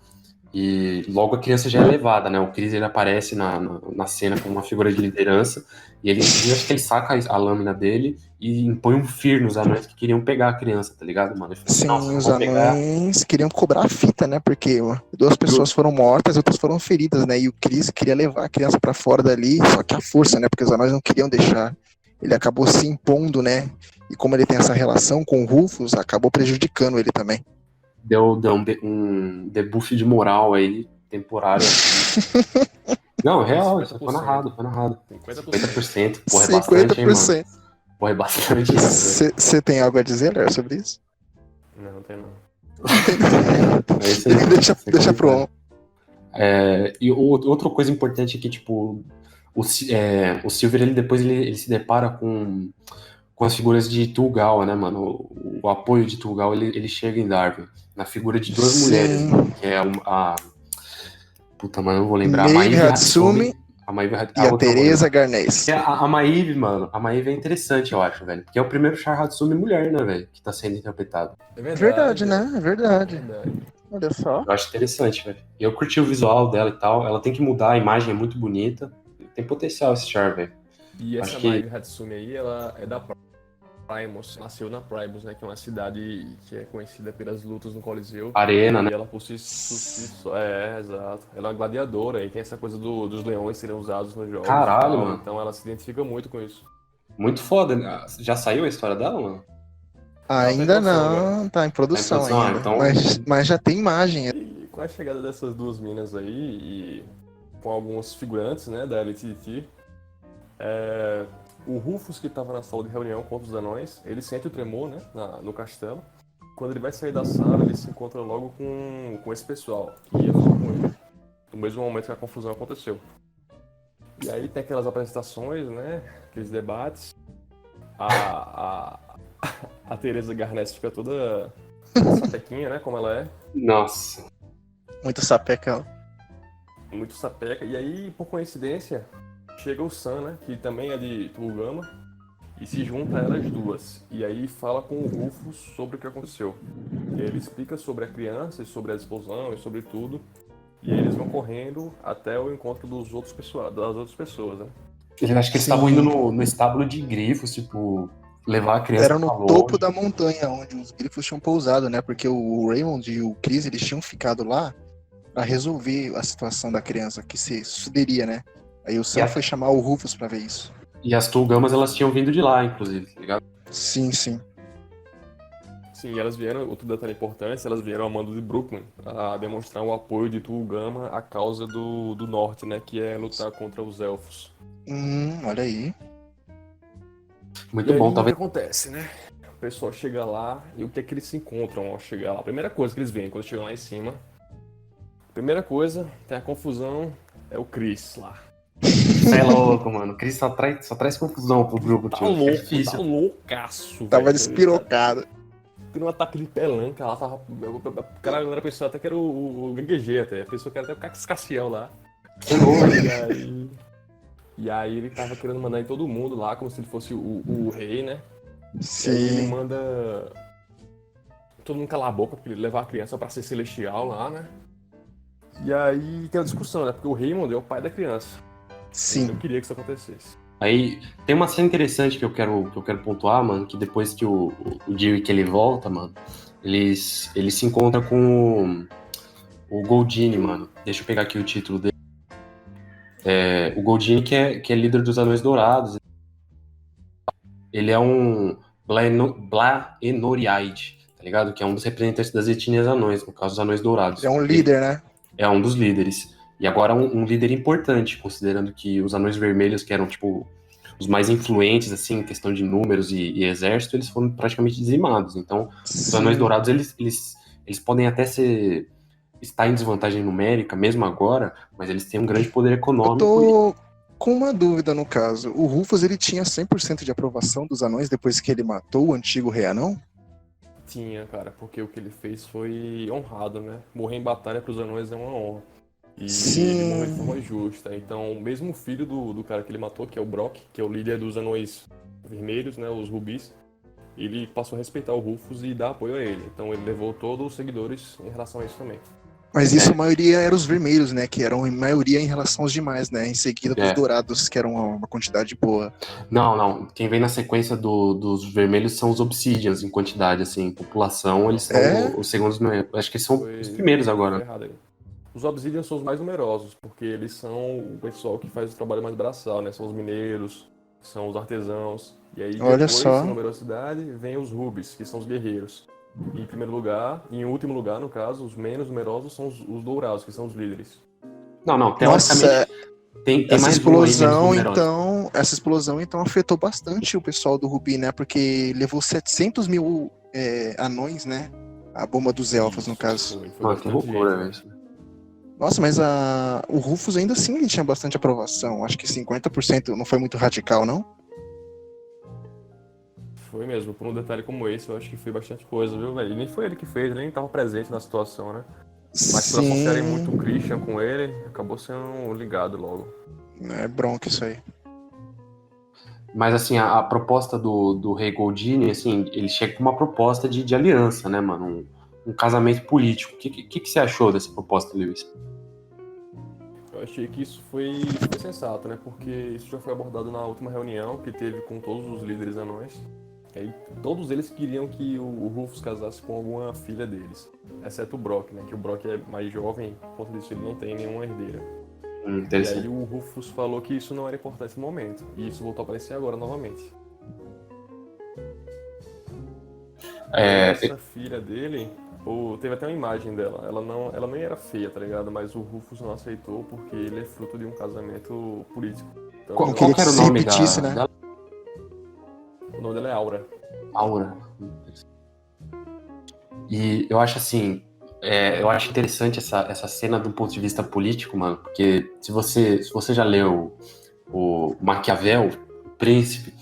E logo a criança já é levada, né? O Chris ele aparece na cena como uma figura de liderança. E eu acho que ele saca a lâmina dele e impõe um fear nos anões que queriam pegar a criança, tá ligado, mano? Ele fala, Sim, os anões queriam cobrar a fita, né? Porque 2 pessoas foram mortas e outras foram feridas, né? E o Chris queria levar a criança pra fora dali, só que a força, né? Porque os anões não queriam deixar. Ele acabou se impondo, né? E como ele tem essa relação com o Rufus, acabou prejudicando ele também. Deu um debuff de moral aí, temporário. Não, real, isso foi narrado. 50%, porra, é bastante, hein, mano? Porra, é bastante. Você tem algo a dizer, Léo, sobre isso? Não tem não. É isso aí, deixa pro on. E outra coisa importante é que, tipo, o Silver, ele depois ele se depara com as figuras de Tulgal, né, mano? O apoio de Tulgal, ele chega em Darwin, na figura de 2 mulheres, que é a... Puta, mano, não vou lembrar. Maeve Hatsumi e a Teresa Garnês. A Maeve, mano, a Maeve é interessante, eu acho, velho. Porque é o primeiro Char Hatsumi mulher, né, velho? Que tá sendo interpretado. É verdade, né? É verdade. Olha só. Eu acho interessante, velho. E eu curti o visual dela e tal. Ela tem que mudar, a imagem é muito bonita. Tem potencial esse Char, velho. E essa Maeve Hatsumi aí, ela é da Primus, nasceu na Primus, né, que é uma cidade que é conhecida pelas lutas no Coliseu. Arena, né? E ela por si só, exato. Ela é uma gladiadora e tem essa coisa dos leões serem usados nos jogos. Caralho, mano. Então ela se identifica muito com isso. Muito foda. Já saiu a história dela, mano? Ainda não, tá em produção ainda. Então... Mas já tem imagem. E com a chegada dessas 2 minas aí, e com alguns figurantes, né, da LTT, o Rufus, que estava na sala de reunião contra os anões, ele sente o tremor, né, no castelo. Quando ele vai sair da sala, ele se encontra logo com esse pessoal, que ia falar com ele, no mesmo momento que a confusão aconteceu. E aí tem aquelas apresentações, né, aqueles debates. A Teresa Garnês fica toda sapequinha, né, como ela é. Nossa. Muito sapeca. Muito sapeca. E aí, por coincidência, chega o Sam, né, que também é de Tulgama, e se junta a elas duas. E aí fala com o Rufus sobre o que aconteceu. E aí ele explica sobre a criança, e sobre a explosão, e sobre tudo. E aí eles vão correndo até o encontro das outras pessoas, né. Eu acho que eles estavam indo no estábulo de grifos, tipo, levar a criança. Era no topo da montanha onde os grifos tinham pousado, né? Porque o Raymond e o Chris, eles tinham ficado lá pra resolver a situação da criança, que se sucederia, né? Aí o Sam foi chamar o Rufus pra ver isso. E as Tulgamas, elas tinham vindo de lá, inclusive, tá ligado? Sim. Sim, elas vieram, outro detalhe importante, elas vieram ao mando de Brooklyn a demonstrar o apoio de Tulgama à causa do norte, né? Que é lutar contra os elfos. Olha aí. Muito bom, talvez. talvez. O que acontece, né? O pessoal chega lá e o que é que eles se encontram ao chegar lá? A primeira coisa que eles veem quando chegam lá em cima. Primeira coisa, tem a confusão, é o Chris lá. Você é louco, mano. O Chris só traz confusão pro grupo, tá tio. Louco, é difícil. Tá loucaço. Tava despirocado. Teve um ataque de pelanca lá, o cara era pensou até que era o Ganguejê até. A pessoa que era até o Cascaciel lá. E aí ele tava querendo mandar em todo mundo lá, como se ele fosse o rei, né? Sim. E aí ele manda todo mundo calar a boca, porque ele levar a criança pra ser celestial lá, né? E aí tem uma discussão, né? Porque o Raymond é o pai da criança. Sim. Ele não queria que isso acontecesse. Aí tem uma cena interessante que eu quero pontuar, mano, que depois que o Dewey que ele volta, mano, ele se encontra com o Goldini, mano. Deixa eu pegar aqui o título dele. O Goldini que é líder dos Anões Dourados. Ele é um Blaenoriaid, tá ligado? Que é um dos representantes das etnias anões, no caso dos Anões Dourados. É um líder, né? É um dos líderes. E agora um líder importante, considerando que os Anões Vermelhos, que eram, tipo, os mais influentes, assim, em questão de números e exército, eles foram praticamente dizimados. Então, os Anões Dourados, eles podem até ser está em desvantagem numérica, mesmo agora, mas eles têm um grande poder Eu econômico. tô com uma dúvida no caso. O Rufus, ele tinha 100% de aprovação dos anões depois que ele matou o antigo rei anão? Tinha, cara, porque o que ele fez foi honrado, né? Morrer em batalha pros anões é uma honra. E ele morreu de Sim. forma justa. Então, mesmo o filho do cara que ele matou, que é o Brock, que é o líder dos anões vermelhos, né? Os rubis, ele passou a respeitar o Rufus e dar apoio a ele. Então, ele levou todos os seguidores em relação a isso também. Mas isso a maioria eram os vermelhos, né? Que eram em maioria em relação aos demais, né? Em seguida dos É. dourados, que eram uma quantidade boa. Não. Quem vem na sequência dos vermelhos são os Obsidians em quantidade, assim, em população, eles são É? os segundos. Acho que são Foi, os primeiros foi agora. errado aí. Os Obsidians são os mais numerosos, porque eles são o pessoal que faz o trabalho mais braçal, né? São os mineiros, são os artesãos. E aí Olha depois, só. em numerosidade, vem os rubis, que são os guerreiros. E em primeiro lugar, e em último lugar, no caso, os menos numerosos são os dourados, que são os líderes. Não, teoricamente Nossa, tem essa mais um aí menos explosão, numeroso. então, essa explosão, então, afetou bastante o pessoal do Rubi, né? Porque levou 700 mil anões, né? A bomba dos elfos, no caso. Foi Nossa, que bastante loucura, gente, né? velho. Nossa, mas o Rufus ainda assim ele tinha bastante aprovação. Acho que 50% não foi muito radical, não? Foi mesmo, por um detalhe como esse, eu acho que foi bastante coisa, viu, velho? E nem foi ele que fez, ele nem estava presente na situação, né? Mas por associarem muito o Christian com ele, acabou sendo ligado logo. É bronca isso aí. Mas, assim, a proposta do Rei Goldini, assim, ele chega com uma proposta de aliança, né, mano? Um casamento político. O que você achou dessa proposta, Lewis? Eu achei que isso foi sensato, né? Porque isso já foi abordado na última reunião que teve com todos os líderes anões. E aí, todos eles queriam que o Rufus casasse com alguma filha deles. Exceto o Brock, né? Que o Brock é mais jovem, por conta disso ele não tem nenhuma herdeira. E aí Interessante. o Rufus falou que isso não era importante no momento. E isso voltou a aparecer agora novamente. Essa filha dele, teve até uma imagem dela. Ela nem era feia, tá ligado? Mas o Rufus não aceitou porque ele é fruto de um casamento político. Então, Qual Qual que era o se nome repetisse, né? dela? o nome dela é Aura. Aura. E eu acho assim, eu acho interessante essa cena do ponto de vista político, mano, porque se você já leu o Maquiavel, o Príncipe,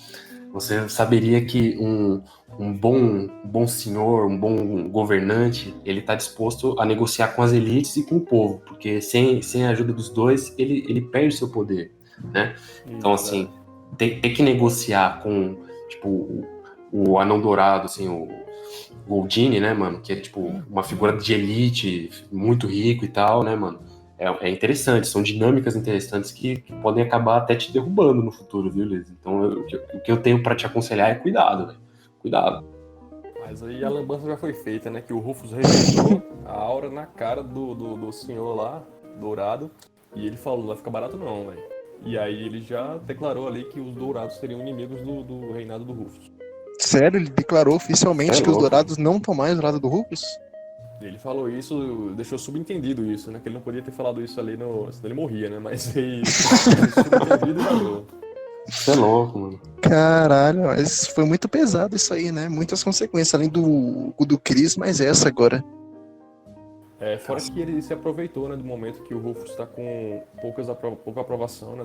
você saberia que um bom senhor, um bom governante, ele está disposto a negociar com as elites e com o povo, porque sem a ajuda dos dois, ele perde seu poder, né? Então, assim, ter que negociar com, tipo, o Anão Dourado, assim, o Goldini, né, mano, que é, tipo, uma figura de elite, muito rico e tal, né, mano? É interessante, são dinâmicas interessantes que podem acabar até te derrubando no futuro, viu, Liz? Então, o que eu tenho pra te aconselhar é cuidado, velho. Cuidado. Mas aí a lambança já foi feita, né? Que o Rufus rejeitou a Aura na cara do senhor lá, Dourado, e ele falou, não vai ficar barato não, velho. E aí ele já declarou ali que os Dourados seriam inimigos do reinado do Rufus. Sério, ele declarou oficialmente que os louco. dourados não estão mais do lado do Rufus? Ele falou isso, deixou subentendido isso, né? Que ele não podia ter falado isso ali, senão ele morria, né? Mas aí, subentendido e falou. Você é louco, mano. Caralho, mas foi muito pesado isso aí, né? Muitas consequências, além do Chris, mas essa agora. Fora que ele se aproveitou, né, do momento que o Rufus está com pouca aprovação, né,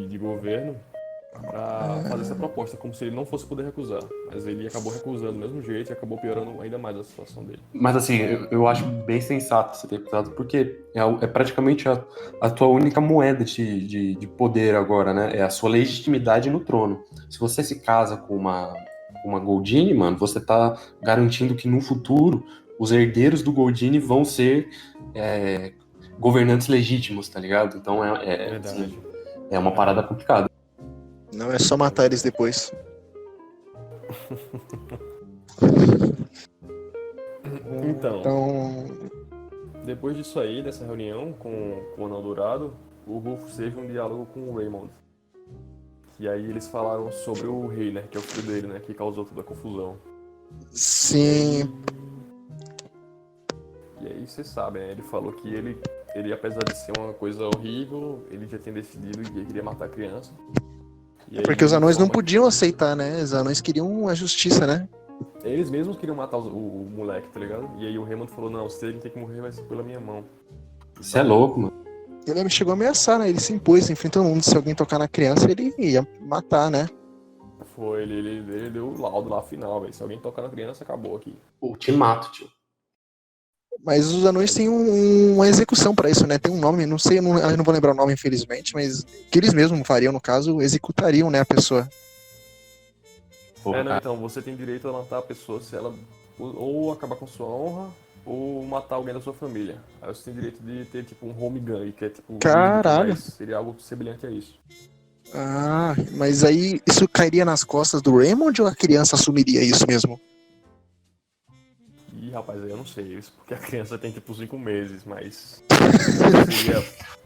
de governo, para fazer essa proposta, como se ele não fosse poder recusar. Mas ele acabou recusando do mesmo jeito e acabou piorando ainda mais a situação dele. Mas, assim, eu acho bem sensato você ter recusado, porque é praticamente a tua única moeda de poder agora, né? É a sua legitimidade no trono. Se você se casa com uma Goldini, mano, você tá garantindo que no futuro os herdeiros do Goldini vão ser governantes legítimos, tá ligado? Então Verdade. assim, é uma parada complicada. Não é só matar eles depois. Então, depois disso aí, dessa reunião com o Anão Dourado, o Rufus teve um diálogo com o Raymond. E aí eles falaram sobre o rei, né, que é o filho dele, né, que causou toda a confusão. Sim. E aí vocês sabem, né, ele falou que ele, apesar de ser uma coisa horrível, ele já tinha decidido que queria matar a criança. E aí, Porque os anões não forma- podiam aceitar, né? Os anões queriam a justiça, né? Eles mesmos queriam matar o moleque, tá ligado? E aí o Raymond falou, não, se ele tem que morrer, vai ser pela minha mão. Você é louco, mano. Ele chegou a ameaçar, né? Ele se impôs em frente a todo mundo. Se alguém tocar na criança, ele ia matar, né? Foi, ele deu o laudo lá final, velho. Se alguém tocar na criança, acabou aqui. Ultimato, tio. Mas os anões têm uma execução pra isso, né? Tem um nome, não sei, eu não vou lembrar o nome, infelizmente, mas que eles mesmos fariam, no caso, executariam, né, a pessoa. Porra, Não, então, você tem direito a matar a pessoa se ela ou acabar com sua honra ou matar alguém da sua família. Aí você tem direito de ter, tipo, um home gun, que é, tipo, Caralho. mas seria algo semelhante a isso. Ah, mas aí isso cairia nas costas do Raymond ou a criança assumiria isso mesmo? Ih, rapaz, eu não sei isso, porque a criança tem, tipo, 5 meses, mas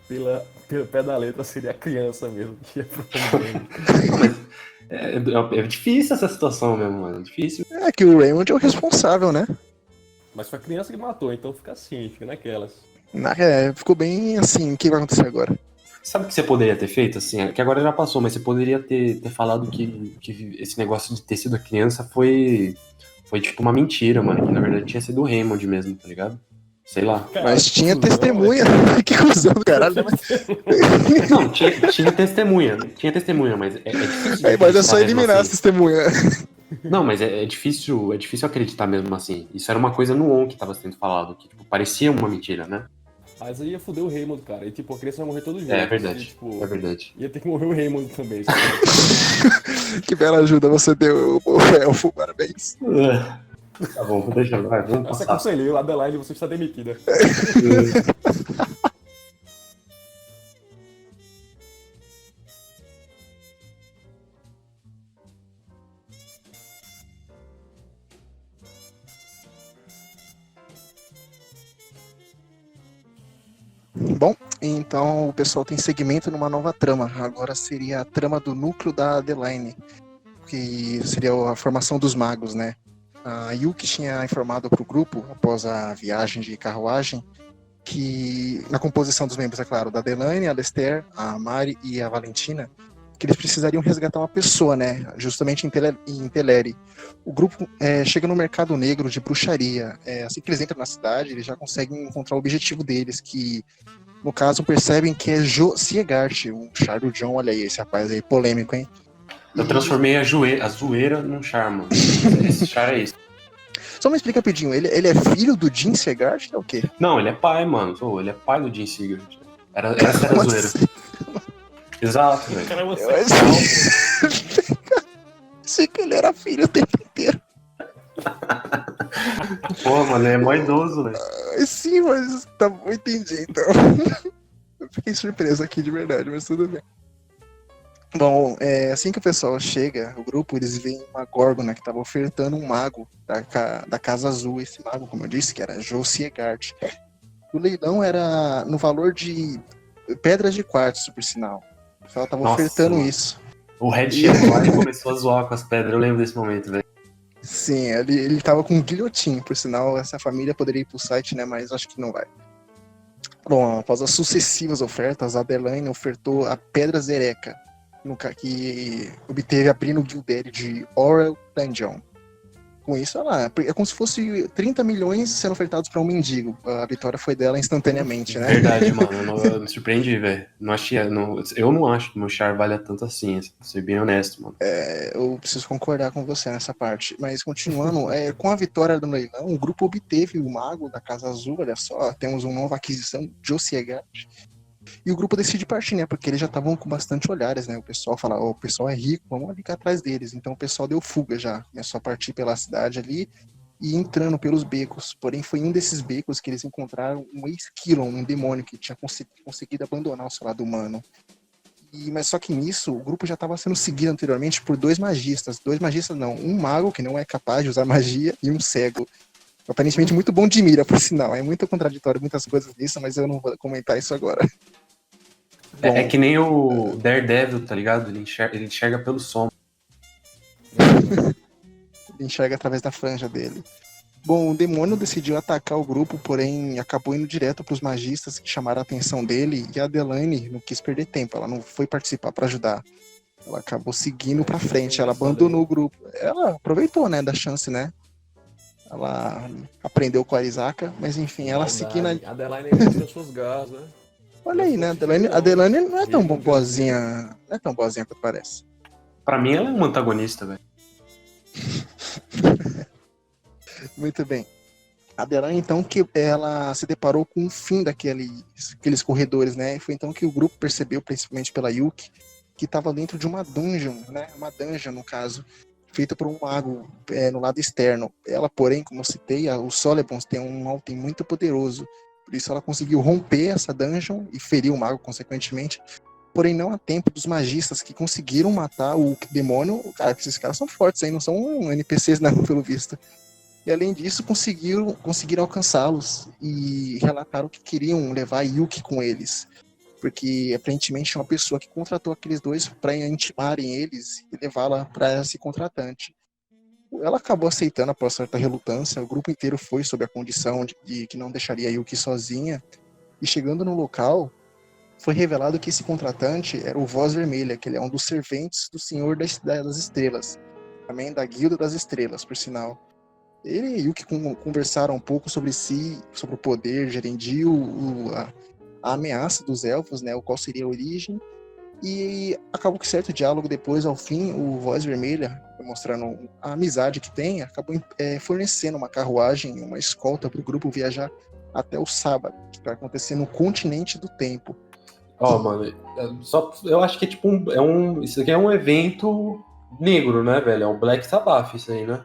seria, pelo pé da letra, seria a criança mesmo que ia pro home gun. Mas é difícil essa situação mesmo, mano. É difícil. É que o Raymond é o responsável, né? Mas foi a criança que matou, então fica assim, fica naquelas. Ficou bem assim, o que vai acontecer agora? Sabe o que você poderia ter feito, assim? Que agora já passou, mas você poderia ter falado que esse negócio de ter sido a criança foi tipo uma mentira, mano. Que na verdade tinha sido o Raymond mesmo, tá ligado? Sei lá. Cara, Mas tinha confusão, testemunha. Que cuzão do caralho. Não, tinha testemunha. Tinha testemunha, mas é difícil. de Aí, mas é só acreditar mesmo eliminar a assim. testemunha. Não, mas é difícil acreditar mesmo assim. Isso era uma coisa no on que tava sendo falado, que tipo, parecia uma mentira, né? Mas aí ia foder o Raymond, cara. E tipo, a criança ia morrer todo dia. É verdade. E, tipo, É verdade. ia ter que morrer o Raymond também. Sabe? Que bela ajuda você deu, o elfo, parabéns. Tá bom, deixa, vai, vamos Essa passar. conselheiro, Adelaide, você está demitida. Bom, então o pessoal tem segmento numa nova trama. Agora seria a trama do núcleo da Adeline, que seria a formação dos magos, né? A Yuki tinha informado para o grupo, após a viagem de carruagem, que na composição dos membros, é claro, da Adeline, a Lester, a Mari e a Valentina, que eles precisariam resgatar uma pessoa, né? Justamente em Teleri. O grupo chega no mercado negro de bruxaria. Assim que eles entram na cidade, eles já conseguem encontrar o objetivo deles, que no caso percebem que é Jo Siegart, o char do John. Olha aí, esse rapaz aí, polêmico, hein? Eu transformei a zoeira num charme. Esse char é isso. Só me explica rapidinho, ele é filho do Jim Siegart? É o quê? Não, ele é pai, mano. Pô, ele é pai do Jim Sigurd. Essa era a zoeira. Exato, velho. Cara, você Eu achei que ele era filho o tempo inteiro. Pô, mano, ele é mó idoso, velho. Sim, mas tá bom, entendi, então. Eu fiquei surpreso aqui de verdade, mas tudo bem. Bom, assim que o pessoal chega, o grupo, eles veem uma górgona que estava ofertando um mago da Casa Azul. Esse mago, como eu disse, que era Jo Siegart. O leilão era no valor de pedras de quartzo, por sinal. O pessoal estava Nossa, ofertando mano. isso. O Red chegou lá e começou a zoar com as pedras. Eu lembro desse momento, velho. Sim, ele tava com um guilhotim, por sinal, essa família poderia ir pro site, né, mas acho que não vai. Bom, após as sucessivas ofertas, a Adeline ofertou a Pedra Zereca, que obteve abrindo o guildério de Orel Dungeon. Com isso, é como se fosse 30 milhões sendo ofertados para um mendigo. A vitória foi dela instantaneamente, né? Verdade, mano. Eu me surpreendi, velho. Eu não acho que o meu char valha tanto assim, pra ser bem honesto, mano. Eu preciso concordar com você nessa parte. Mas continuando, com a vitória do leilão, o grupo obteve o mago da Casa Azul. Olha só, temos uma nova aquisição, Jo Siegart. E o grupo decide partir, né? Porque eles já estavam com bastante olhares, né? O pessoal fala, o pessoal é rico, vamos ali atrás deles. Então o pessoal deu fuga já. Começou a partir pela cidade ali e entrando pelos becos. Porém, foi um desses becos que eles encontraram um Esquilon, um demônio que tinha conseguido abandonar o seu lado humano. Mas só que nisso, o grupo já estava sendo seguido anteriormente por dois magistas. Um mago que não é capaz de usar magia e um cego. Aparentemente muito bom de mira, por sinal. É muito contraditório muitas coisas nisso, mas eu não vou comentar isso agora. É que nem o Daredevil, tá ligado? Ele enxerga pelo som. Ele enxerga através da franja dele. Bom, o demônio decidiu atacar o grupo, porém acabou indo direto para os magistas que chamaram a atenção dele, e a Adeline não quis perder tempo, ela não foi participar para ajudar. Ela acabou seguindo pra frente, ela abandonou o grupo. Ela aproveitou, né, da chance, né? Ela aprendeu com a Arisaka, mas enfim, ela seguindo. Maldade. A Adeline ainda tem suas garras, né? Olha Não é aí, né? fofinha, não. A Delaney não é tão Raymond boazinha. Não é tão boazinha quanto parece. Pra mim, ela é uma antagonista, velho. Muito bem. A Delaney, então, que ela se deparou com o fim daqueles corredores, né? E foi então que o grupo percebeu, principalmente pela Yuki, que estava dentro de uma dungeon, né? Uma dungeon, no caso, feita por um mago no lado externo. Ela, porém, como eu citei, os Solebons têm um item muito poderoso. Por isso ela conseguiu romper essa dungeon e ferir o mago, consequentemente. Porém, não há tempo dos magistas que conseguiram matar o demônio. Cara, esses caras são fortes, aí não são NPCs, não, pelo visto. E além disso, conseguiram alcançá-los e relataram que queriam levar a Yuki com eles. Porque aparentemente é uma pessoa que contratou aqueles dois para intimarem eles e levá-la para esse contratante. Ela acabou aceitando após certa relutância, o grupo inteiro foi sob a condição de que não deixaria a Yuki sozinha. E chegando no local, foi revelado que esse contratante era o Voz Vermelha, que ele é um dos serventes do Senhor das Estrelas, também da Guilda das Estrelas, por sinal. Ele e o que conversaram um pouco sobre si, sobre o poder, gerendio, a ameaça dos elfos, né, o qual seria a origem, e acabou que certo diálogo depois, ao fim, o Voz Vermelha, mostrando a amizade que tem, acabou fornecendo uma carruagem, uma escolta para o grupo viajar até o sábado, que vai acontecer no continente do tempo. Ó, mano, eu acho que é tipo isso aqui é um evento negro, né, velho? É o Black Sabbath, isso aí, né?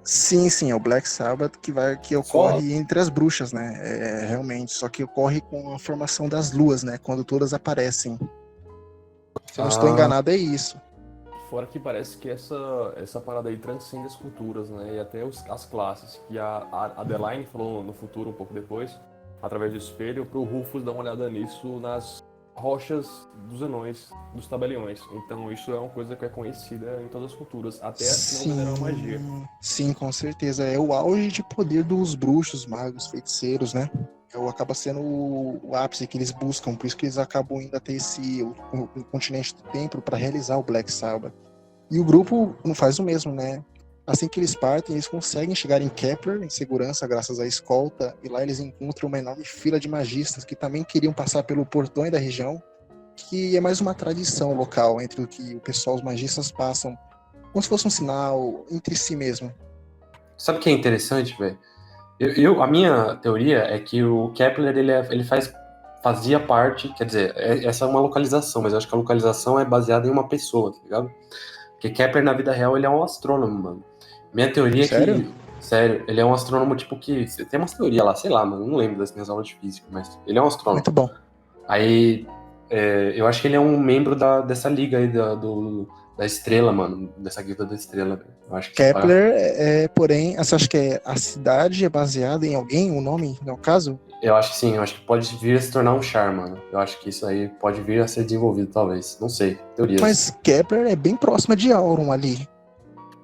Sim, é o Black Sabbath que ocorre entre as bruxas, né? Realmente, só que ocorre com a formação das luas, né? Quando todas aparecem. Se eu não estou enganado, é isso. Fora que parece que essa parada aí transcende as culturas, né? E até as classes. Que a Adeline falou no futuro, um pouco depois, através do espelho, pro Rufus dar uma olhada nisso nas rochas dos anões, dos tabeliões. Então isso é uma coisa que é conhecida em todas as culturas, até as que não veneram a magia. Sim, com certeza. É o auge de poder dos bruxos, magos, feiticeiros, né? Acaba sendo o ápice que eles buscam, por isso que eles acabam indo até o continente do templo para realizar o Black Sabbath. E o grupo não faz o mesmo, né? Assim que eles partem, eles conseguem chegar em Kepler em segurança graças à escolta, e lá eles encontram uma enorme fila de magistas que também queriam passar pelo portão da região, que é mais uma tradição local entre o que o pessoal, os magistas, passam, como se fosse um sinal entre si mesmo. Sabe o que é interessante, velho? A minha teoria é que o Kepler ele fazia parte, quer dizer, essa é uma localização, mas eu acho que a localização é baseada em uma pessoa, tá ligado? Porque Kepler na vida real ele é um astrônomo, mano. Minha teoria é que. Sério, ele é um astrônomo tipo que. Tem umas teorias lá, sei lá, mano, não lembro das minhas aulas de física, mas ele é um astrônomo. Muito bom. Aí. Eu acho que ele é um membro dessa liga aí da estrela, mano. Dessa guilda da estrela, velho. Eu acho que Kepler porém, você acha que a cidade é baseada em alguém, o nome, no caso? Eu acho que sim, eu acho que pode vir a se tornar um char, mano. Eu acho que isso aí pode vir a ser desenvolvido, talvez. Não sei, teorias. Mas Kepler é bem próxima de Auron ali.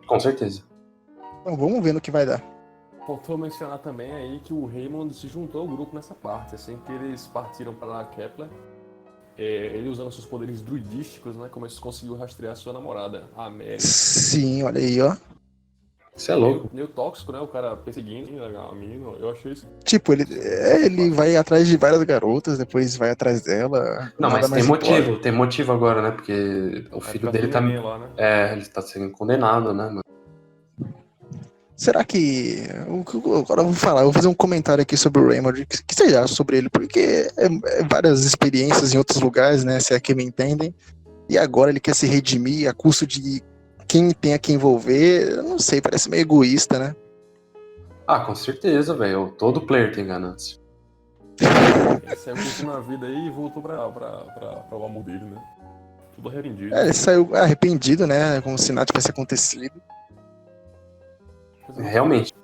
Com certeza. Então vamos ver no que vai dar. Faltou mencionar também aí que o Raymond se juntou ao grupo nessa parte, assim que eles partiram para Kepler. Ele usando seus poderes druidísticos, né? Conseguiu rastrear sua namorada, a Mary. Sim, olha aí, ó. Isso é louco. Meio tóxico, né? O cara perseguindo a menina. Eu achei isso. Tipo, ele vai atrás de várias garotas, depois vai atrás dela. Não, mas tem motivo agora, né? Porque o filho dele tá. Lá, né? Ele tá sendo condenado, né, mano? Será que. Agora eu vou fazer um comentário aqui sobre o Raymond. O que você acha sobre ele? Porque várias experiências em outros lugares, né? Se é que me entendem. E agora ele quer se redimir a custo de quem tem a que envolver. Eu não sei, parece meio egoísta, né? Ah, com certeza, velho. Todo player tem ganância. Ele saiu curtindo a vida aí e voltou pra o amor dele, né? Tudo arrependido. Ele saiu arrependido, né? Como se nada tivesse acontecido. Realmente.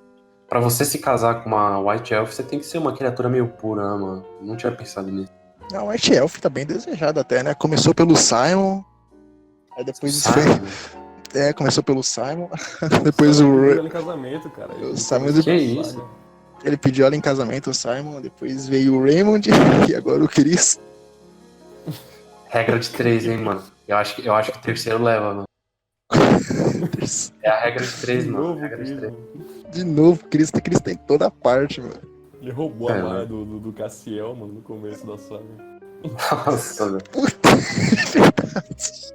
Pra você se casar com uma White Elf, você tem que ser uma criatura meio pura, né, mano? Não tinha pensado nisso. A White Elf tá bem desejada até, né? Começou pelo Simon, aí depois começou pelo Simon, depois o pediu ela em casamento, cara. O Simon que isso? Ele pediu ela em casamento, o Simon, depois veio o Raymond e agora o Chris. Regra de 3, hein, mano? Eu acho que o terceiro leva, mano. É a regra de 3, De mano. novo, A regra de Chris, 3. mano. De novo, Cristo tem toda parte, mano. Ele roubou a É, malha mano. do Cassiel, mano, no começo da saga. Nossa, velho. Puta, é verdade.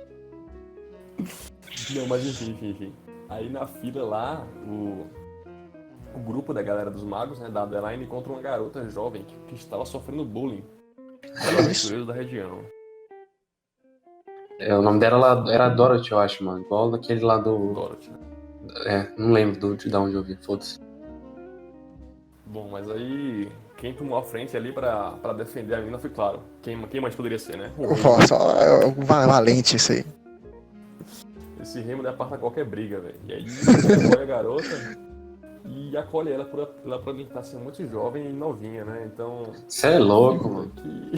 Não, mas enfim. Aí na fila lá, o grupo da galera dos magos, né, da Adeline, encontra uma garota jovem que estava sofrendo bullying pelos Olha isso. aventureiros da região. O nome dela era Dorothy, eu acho, mano. Igual daquele lá do. Dorothy, né? Não lembro de onde eu vi, foda-se. Bom, mas aí quem tomou a frente ali pra defender a menina foi, claro, quem mais poderia ser, né? O Remo. Nossa, é valente isso aí. Esse Remo aparta qualquer briga, velho. E aí ele apoia a garota e acolhe ela por estar sendo muito jovem e novinha, né? Então. Você é louco, mano.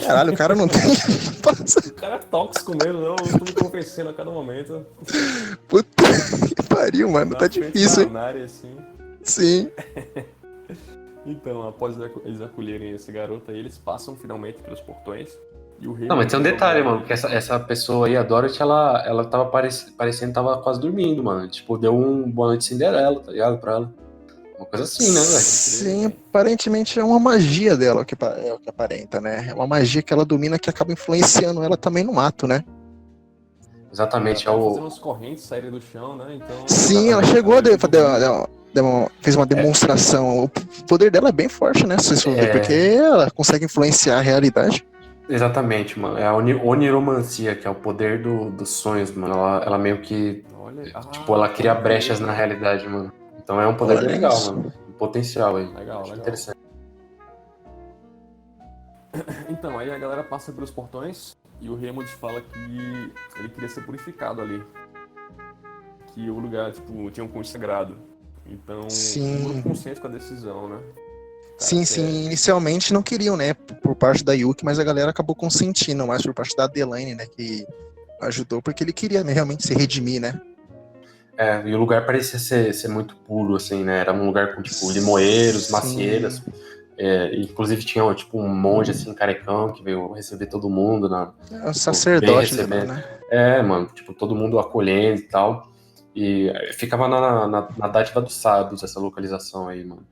Caralho, o cara não tem. O cara é tóxico mesmo, não. Eu tô me convencendo a cada momento. Puta que pariu, mano. Na Tá frente difícil, da hein? Nari, assim. Sim. Então, após eles acolherem esse garoto aí, eles passam finalmente pelos portões. E o rei. Não, mas tem um detalhe, mano, que essa pessoa aí, a Dorothy, ela tava parecendo que tava quase dormindo, mano. Tipo, deu um boa noite Cinderela, tá ligado? Pra ela. Uma coisa assim, né, velho? Sim, aparentemente é uma magia dela é o que aparenta, né? É uma magia que ela domina que acaba influenciando ela também no ato, né? Exatamente, Ela tava fazendo uns correntes saírem do chão, né? Então. Sim, ela chegou fez uma demonstração. O poder dela é bem forte, né? Se você for ver, porque ela consegue influenciar a realidade. Exatamente, mano. É a oniromancia, que é o poder dos sonhos, mano. Ela meio que. Olha. Tipo, ela cria brechas na realidade, mano. Então é um poder Olha legal, isso. mano. Um potencial aí. Legal, Acho legal. interessante. Então, aí a galera passa pelos portões e o Raymond fala que ele queria ser purificado ali. Que o lugar, tipo, tinha um cunho sagrado. Então, Sim. o grupo consente com a decisão, né? Sim. Inicialmente não queriam, né? Por parte da Yuki, mas a galera acabou consentindo mais por parte da Adelaine, né? Que ajudou porque ele queria, né, realmente se redimir, né? E o lugar parecia ser muito puro, assim, né? Era um lugar com, tipo, limoeiros, Sim. macieiras. Inclusive tinha, tipo, um monge, assim, carecão, que veio receber todo mundo. É o sacerdote bem de lá, né? Mano, tipo, todo mundo acolhendo e tal. E ficava na dádiva dos sábios, essa localização aí, mano.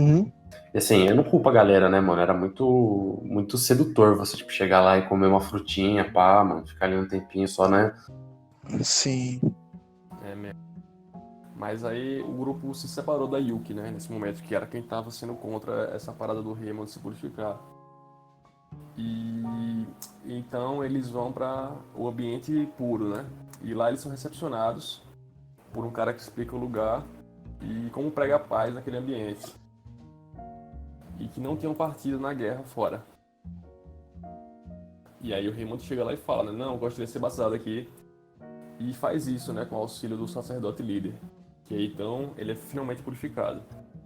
Uhum. E assim, eu não culpo a galera, né, mano? Era muito, muito sedutor você, tipo, chegar lá e comer uma frutinha, pá, mano, ficar ali um tempinho só, né? Sim. É mesmo. Mas aí o grupo se separou da Yuki, né? Nesse momento, que era quem tava sendo contra essa parada do Raymond se purificar. E então eles vão para o ambiente puro, né? E lá eles são recepcionados por um cara que explica o lugar e como prega a paz naquele ambiente. E que não tinham partido na guerra fora. E aí o Raymond chega lá e fala, né? Não, eu gostaria de ser batizado aqui. E faz isso, né? Com o auxílio do sacerdote líder. Que aí então ele é finalmente purificado.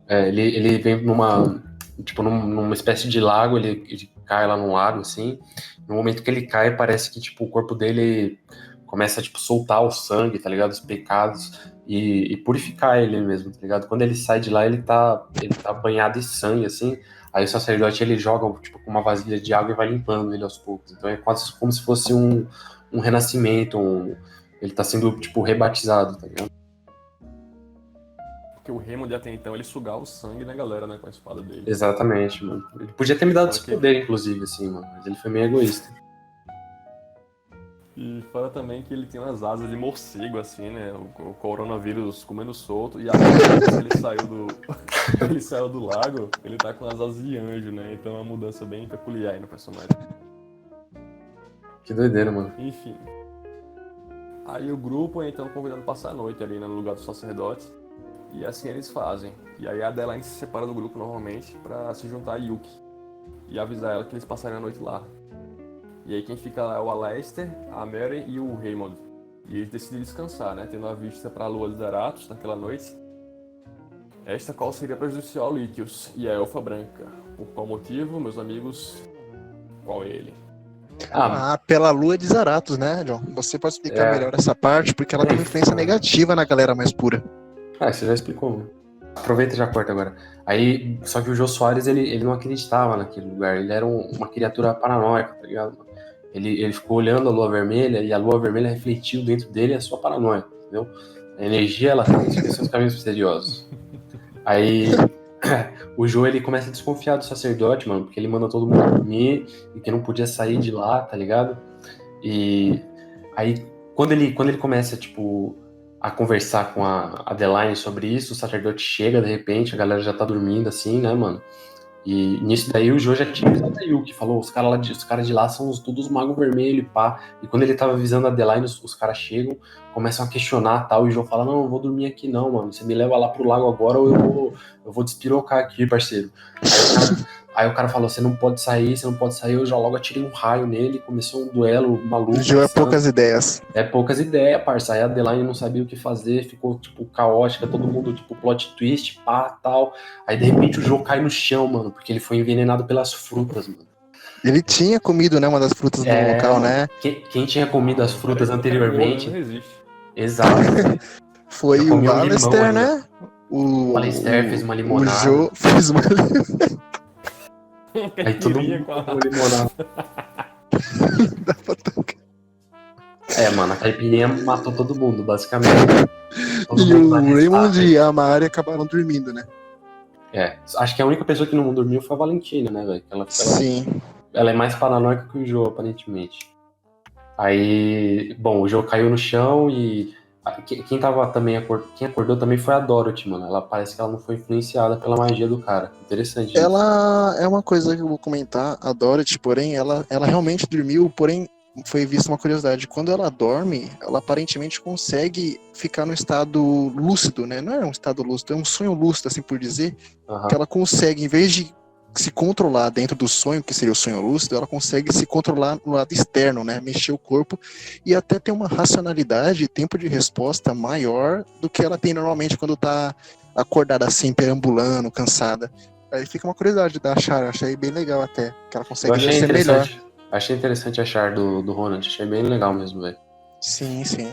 Ele vem numa espécie de lago, ele cai lá num lago, assim. No momento que ele cai, parece que, tipo, o corpo dele começa a, tipo, soltar o sangue, tá ligado? Os pecados e purificar ele mesmo, tá ligado? Quando ele sai de lá, ele tá banhado em sangue, assim. Aí o sacerdote, ele joga, tipo, com uma vasilha de água e vai limpando ele aos poucos. Então é quase como se fosse um renascimento, ele tá sendo, tipo, rebatizado, tá ligado? Porque o Raymond até então ele sugava o sangue da galera, né? Com a espada dele. Exatamente, mano. Ele podia ter me dado esse poder, inclusive, assim, mano. Mas ele foi meio egoísta. E fora também que ele tem umas asas de morcego, assim, né? O coronavírus comendo solto. E agora que ele saiu do lago, ele tá com as asas de anjo, né? Então é uma mudança bem peculiar aí no personagem. Que doideira, mano. Enfim. Aí o grupo é então convidado a passar a noite ali, né, no lugar do sacerdote. E assim eles fazem. E aí a Adeline se separa do grupo normalmente pra se juntar a Yuki. E avisar ela que eles passarem a noite lá. E aí quem fica lá é o Alastair, a Mary e o Raymond. E eles decidem descansar, né? Tendo a vista para a lua de Zeratos naquela noite. Esta qual seria prejudicial ao Lítios e a Elfa Branca. Por qual motivo, meus amigos? Qual é ele? Pela lua de Zaratos, né, John? Você pode explicar melhor essa parte, porque ela tem uma influência negativa na galera mais pura. Você já explicou, mano. Aproveita e já corta agora. Aí, só que o Jô Soares, ele não acreditava naquele lugar. Ele era uma criatura paranoica, tá ligado? ele ficou olhando a lua vermelha e a lua vermelha refletiu dentro dele a sua paranoia, entendeu? A energia, ela tem seus caminhos misteriosos. Aí o Joe, ele começa a desconfiar do sacerdote, mano, porque ele manda todo mundo dormir e que não podia sair de lá, tá ligado? E aí, quando ele começa, tipo, a conversar com a Adeline sobre isso, o sacerdote chega, de repente, a galera já tá dormindo, assim, né, mano? E nisso daí o Joe já tinha avisado a Yuki, falou, os caras de lá são todos os magos vermelhos e pá. E quando ele tava avisando a Adeline, os caras chegam, começam a questionar tal, e o Joe fala, não, eu vou dormir aqui não, mano. Você me leva lá pro lago agora ou eu vou despirocar aqui, parceiro. Aí o cara falou, você não pode sair, eu já logo atirei um raio nele, começou um duelo maluco. O Joe é poucas ideias. É poucas ideias, parça. Aí a Adeline não sabia o que fazer, ficou, tipo, caótica, todo mundo, tipo, plot twist, pá, tal. Aí, de repente, o Joe cai no chão, mano, porque ele foi envenenado pelas frutas, mano. Ele tinha comido, né, uma das frutas no local, mano, né? Quem tinha comido as frutas anteriormente... Não existe. Exato. Foi Eu o comi um limão Alistair, ainda. né? O Alistair fez uma limonada. O Joe fez uma Aí todo mundo comeu limonada. Dá pra tocar. Mano, a caipirinha matou todo mundo, basicamente. Todo E mundo o na Raymond ressaca. e a Mari acabaram dormindo, né? Acho que a única pessoa que não dormiu foi a Valentina, né, velho? Sim. Ela é mais paranoica que o Joe, aparentemente. Aí, bom, o Joe caiu no chão e quem acordou também foi a Dorothy, mano. Ela parece que ela não foi influenciada pela magia do cara. Interessante isso. Ela é uma coisa que eu vou comentar, a Dorothy, porém, ela realmente dormiu, porém, foi vista uma curiosidade. Quando ela dorme, ela aparentemente consegue ficar no estado lúcido, né? Não é um estado lúcido, é um sonho lúcido, assim por dizer, que ela consegue, em vez de se controlar dentro do sonho, que seria o sonho lúcido, ela consegue se controlar no lado externo, né? Mexer o corpo e até ter uma racionalidade e tempo de resposta maior do que ela tem normalmente quando tá acordada assim, perambulando, cansada. Aí fica uma curiosidade da achar, achei bem legal até, que ela consegue ser melhor. Achei interessante achar do Ronald, achei bem legal mesmo, velho. Sim, sim.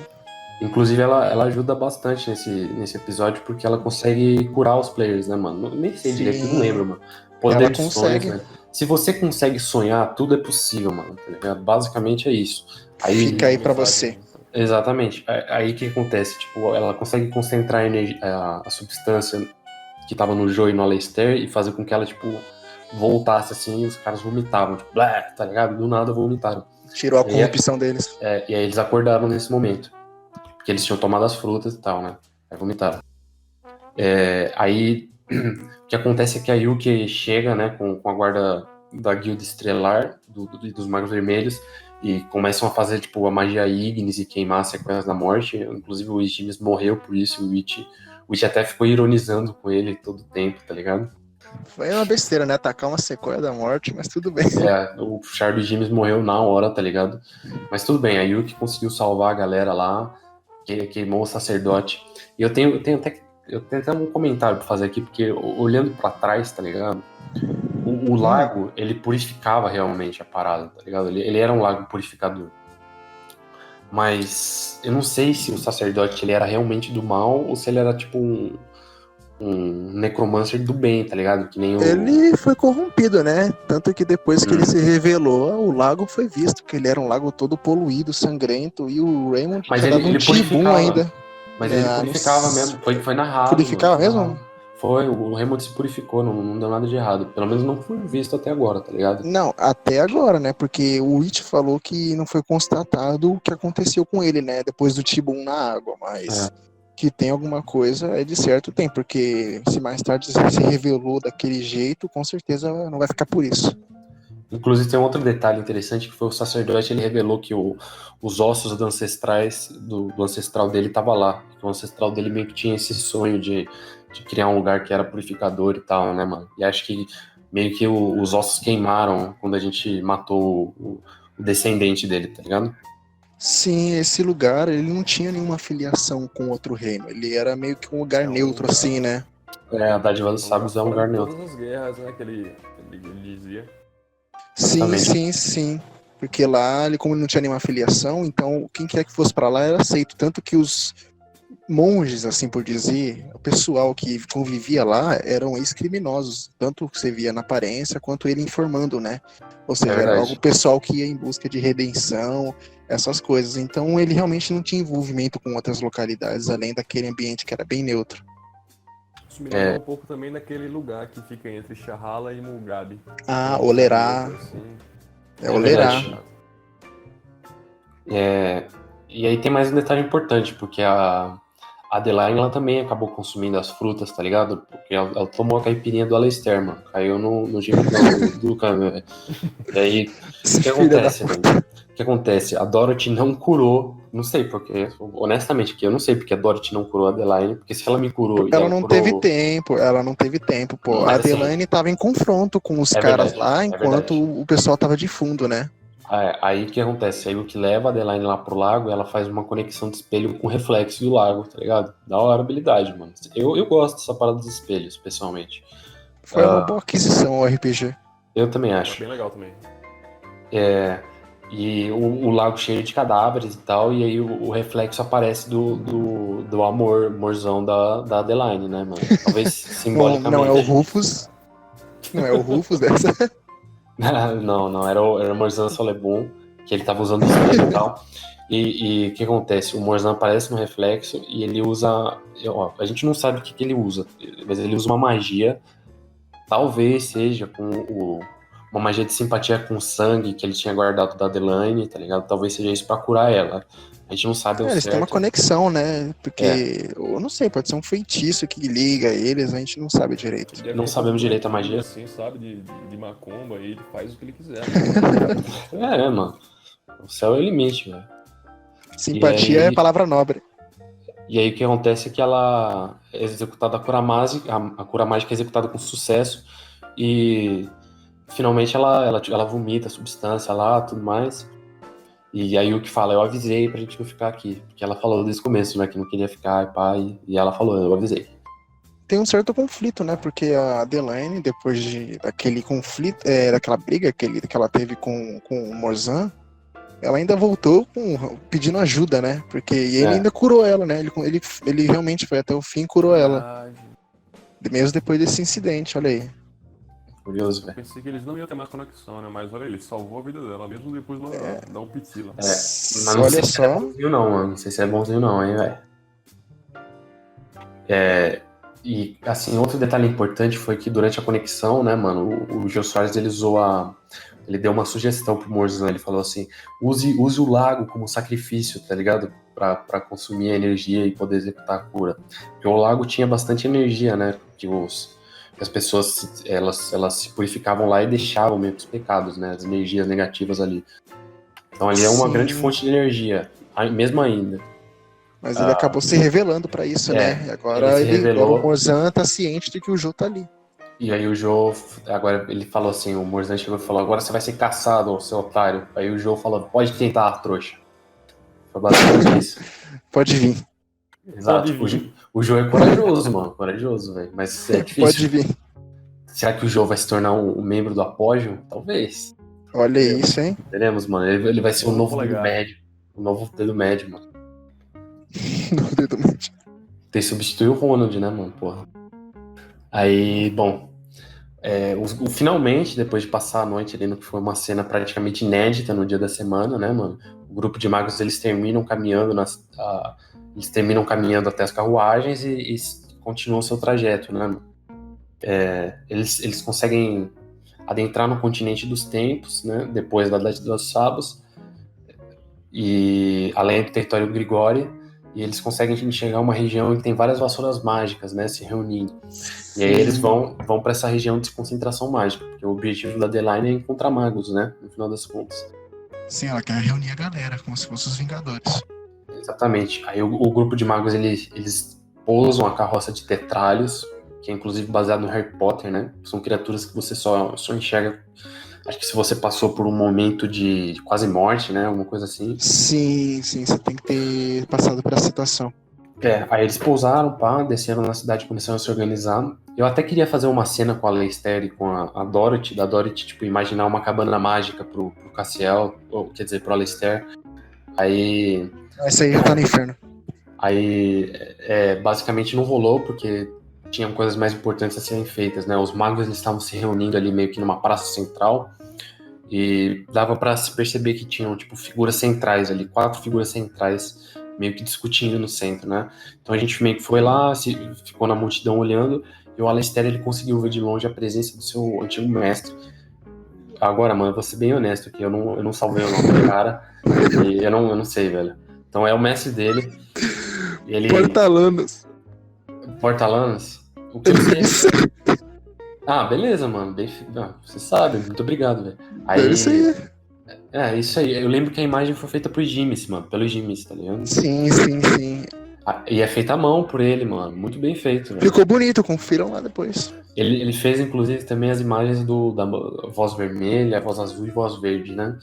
Inclusive, ela ajuda bastante nesse episódio, porque ela consegue curar os players, né, mano? Nem sei direito, não lembro, mano. Poder de sonhos, né? Se você consegue sonhar, tudo é possível, mano, tá ligado? Basicamente é isso. Aí, fica aí pra você. Exatamente. Aí o que acontece? Tipo, ela consegue concentrar a substância que tava no Joe e no Alistair e fazer com que ela, tipo, voltasse assim e os caras vomitavam, tipo, blá, tá ligado? Do nada vomitaram. Tirou a corrupção deles. E aí eles acordaram nesse momento. Porque eles tinham tomado as frutas e tal, né? Aí vomitaram. Aí o que acontece é que a Yuki chega, né, com a guarda da Guilda Estrelar, dos Magos Vermelhos, e começam a fazer, tipo, a magia Ignis e queimar as sequências da morte. Inclusive o Ignis morreu por isso, o Witch até ficou ironizando com ele todo o tempo, tá ligado? Foi uma besteira, né? Atacar uma sequoia da morte, mas tudo bem. O Charlie James morreu na hora, tá ligado? Mas tudo bem, a Yuki conseguiu salvar a galera lá, queimou o sacerdote. E eu tenho até um comentário pra fazer aqui, porque olhando pra trás, tá ligado? O lago, ele purificava realmente a parada, tá ligado? Ele era um lago purificador. Mas eu não sei se o sacerdote ele era realmente do mal ou se ele era tipo um necromancer do bem, tá ligado? Que nem Ele foi corrompido, né? Tanto que depois que ele se revelou, o lago foi visto que ele era um lago todo poluído, sangrento, e o Raymond mas tinha dado um tibum ainda. Mas ele purificava mesmo, foi narrado. Purificava mesmo? Foi, o Raymond se purificou, não deu nada de errado. Pelo menos não foi visto até agora, tá ligado? Não, até agora, né? Porque o Witch falou que não foi constatado o que aconteceu com ele, né? Depois do tibum na água, mas que tem alguma coisa, é de certo tem, porque se mais tarde se revelou daquele jeito, com certeza não vai ficar por isso. Inclusive tem um outro detalhe interessante, que foi o sacerdote, ele revelou que os ossos do ancestral dele tava lá. Que o ancestral dele meio que tinha esse sonho de criar um lugar que era purificador e tal, né, mano? E acho que meio que os ossos queimaram quando a gente matou o descendente dele, tá ligado? Sim, esse lugar, ele não tinha nenhuma filiação com outro reino. Ele era meio que um lugar neutro, assim, né? A dádiva dos sábios é um lugar neutro. Todas as guerras, né, que ele dizia. Sim. Porque lá, ele, como ele não tinha nenhuma filiação, então quem quer que fosse pra lá era aceito. Tanto que monges, assim por dizer, o pessoal que convivia lá eram ex-criminosos, tanto que você via na aparência quanto ele informando, né? Ou seja, era algo verdade. pessoal que ia em busca de redenção, essas coisas. Então ele realmente não tinha envolvimento com outras localidades, além daquele ambiente que era bem neutro. Isso me lembra um pouco também daquele lugar que fica entre Shallhala e Mugabe. Ah, Tem Olerá, essa assim. é É Olerá. verdade. E aí tem mais um detalhe importante, porque a Adeline, ela também acabou consumindo as frutas, tá ligado? Porque ela tomou a caipirinha do Alistair, mano. Caiu no gemidão do cara, velho. E aí, o Esse que filho da acontece, velho? O que acontece? A Dorothy não curou, não sei porque, honestamente, aqui eu não sei porque a Dorothy não curou a Adeline, porque se ela me curou e Ela ela não teve curou. tempo, ela não teve tempo, pô. A Mas assim, Adelaine tava em confronto com os é caras verdade, lá, é enquanto verdade. o pessoal tava de fundo, né? Aí o que acontece? Aí o que leva a Adeline lá pro lago, ela faz uma conexão de espelho com o reflexo do lago, tá ligado? Da hora a habilidade, mano. Eu gosto dessa parada dos espelhos, pessoalmente. Foi uma boa aquisição o RPG. Eu também É acho. bem legal também. E o lago cheio de cadáveres e tal, e aí o reflexo aparece do amorzão da Adeline, né, mano? Talvez Não é o simbolicamente. Rufus, não é o Rufus dessa. Não, era o Morzan Solebum, que ele tava usando o espelho e tal. E o que acontece? O Morzan aparece no reflexo e ele usa. Ó, a gente não sabe o que ele usa, mas ele usa uma magia. Talvez seja uma magia de simpatia com o sangue que ele tinha guardado da Adeline, tá ligado? Talvez seja isso pra curar ela. A gente não sabe ao É, eles têm uma certo. conexão, né? É, Porque, eu não sei, pode ser um feitiço que liga eles, a gente não sabe direito. Deve não ter sabemos fazedor direito a de cura, magia. assim, sabe? De macumba, e ele faz o que ele quiser. Mano. O céu é o limite, velho. E Simpatia é aí, palavra nobre. e aí o que acontece é que ela é executada a cura mágica, a cura mágica é executada com sucesso e finalmente ela vomita a substância lá, tudo mais. E aí o que fala, eu avisei pra gente não ficar aqui, porque ela falou desde o começo, né, que não queria ficar, e pá, e ela falou, eu avisei. Tem um certo conflito, né? Porque a Adelaine, depois daquele conflito, daquela briga que ela teve com o Morzan, ela ainda voltou pedindo ajuda, né? Porque e ele É, ainda curou ela, né? Ele realmente foi até o fim e curou ela. Verdade. Mesmo depois desse incidente, olha aí. curioso, velho. Pensei que eles não iam ter mais conexão, né? Mas olha, ele salvou a vida dela, mesmo depois da Uptila. Mas não Olha sei se é só. bonzinho não, mano, não sei se é bonzinho não, hein, velho. E, assim, outro detalhe importante foi que durante a conexão, né, mano, o Jô Soares, ele deu uma sugestão pro Morzan, ele falou assim, use o lago como sacrifício, tá ligado? Pra consumir a energia e poder executar a cura. Porque o lago tinha bastante energia, né, que as pessoas, elas se purificavam lá e deixavam meio que os pecados, né, as energias negativas ali. Então ali é uma grande Sim. fonte de energia, mesmo ainda. Mas ele acabou se revelando pra isso, né? E Ele se agora o revelou. Morzan tá ciente de que o Jô tá ali. E aí o Joe, agora ele falou assim, o Morzan chegou e falou, agora você vai ser caçado, seu otário. Aí o Joe falou, pode tentar, trouxa. Foi basicamente isso. Pode vir, Exato. O Joe é corajoso, mano, corajoso, velho. Mas é pode difícil. vir. Será que o Joe vai se tornar um membro do Apogeu? Talvez. Olha isso, hein? Teremos, mano. Ele vai ser o Vamos novo dedo colegar. médio. O novo dedo médio, mano. No dedo médio. Tem que substituir o Ronald, né, mano? Porra. Aí, bom. Finalmente, depois de passar a noite ali no que foi uma cena praticamente inédita no dia da semana, né, mano? O grupo de magos, eles terminam caminhando até as carruagens e continuam seu trajeto, né, mano? Eles conseguem adentrar no continente dos tempos, né, depois da Idade dos Sabos, e além do território Grigori, e eles conseguem enxergar uma região em que tem várias vassouras mágicas, né, se reunindo. E aí eles vão para essa região de concentração mágica, porque o objetivo da Adeline é encontrar magos, né, no final das contas. Sim, ela quer reunir a galera, como se fossem os Vingadores. Exatamente. Aí o grupo de magos, eles pousam a carroça de tetralhos, que é inclusive baseado no Harry Potter, né? São criaturas que você só enxerga. Acho que se você passou por um momento de quase morte, né? Alguma coisa assim. Sim, você tem que ter passado por essa situação. Aí eles pousaram, pá, desceram na cidade e começaram a se organizar. Eu até queria fazer uma cena com a Aleister e com a Dorothy, da Dorothy, tipo, imaginar uma cabana mágica pro Cassiel, ou quer dizer, pro Aleister. Aí Essa aí já tá no inferno. Aí, basicamente não rolou, porque tinham coisas mais importantes a serem feitas, né? Os magos eles estavam se reunindo ali meio que numa praça central, e dava pra se perceber que tinham, tipo, figuras centrais ali, 4 figuras centrais, meio que discutindo no centro, né? Então a gente meio que foi lá, ficou na multidão olhando, e o Alistair, ele conseguiu ver de longe a presença do seu antigo mestre. Agora, mano, eu vou ser bem honesto aqui, eu não salvei o nome do cara, e eu não sei, velho. Então é o mestre dele, e ele... Portalanos. Portalanos? O que eu sei... Ah, beleza, mano. Você sabe, muito obrigado, velho. Deve Aí. ser. Isso aí. Eu lembro que a imagem foi feita por Jimis, mano. Pelo Jimis, tá ligado? Sim, sim, sim. E é feita à mão por ele, mano. Muito bem feito, velho. Ficou bonito, confiram lá depois. Ele fez, inclusive, também as imagens da voz vermelha, voz azul e voz verde, né?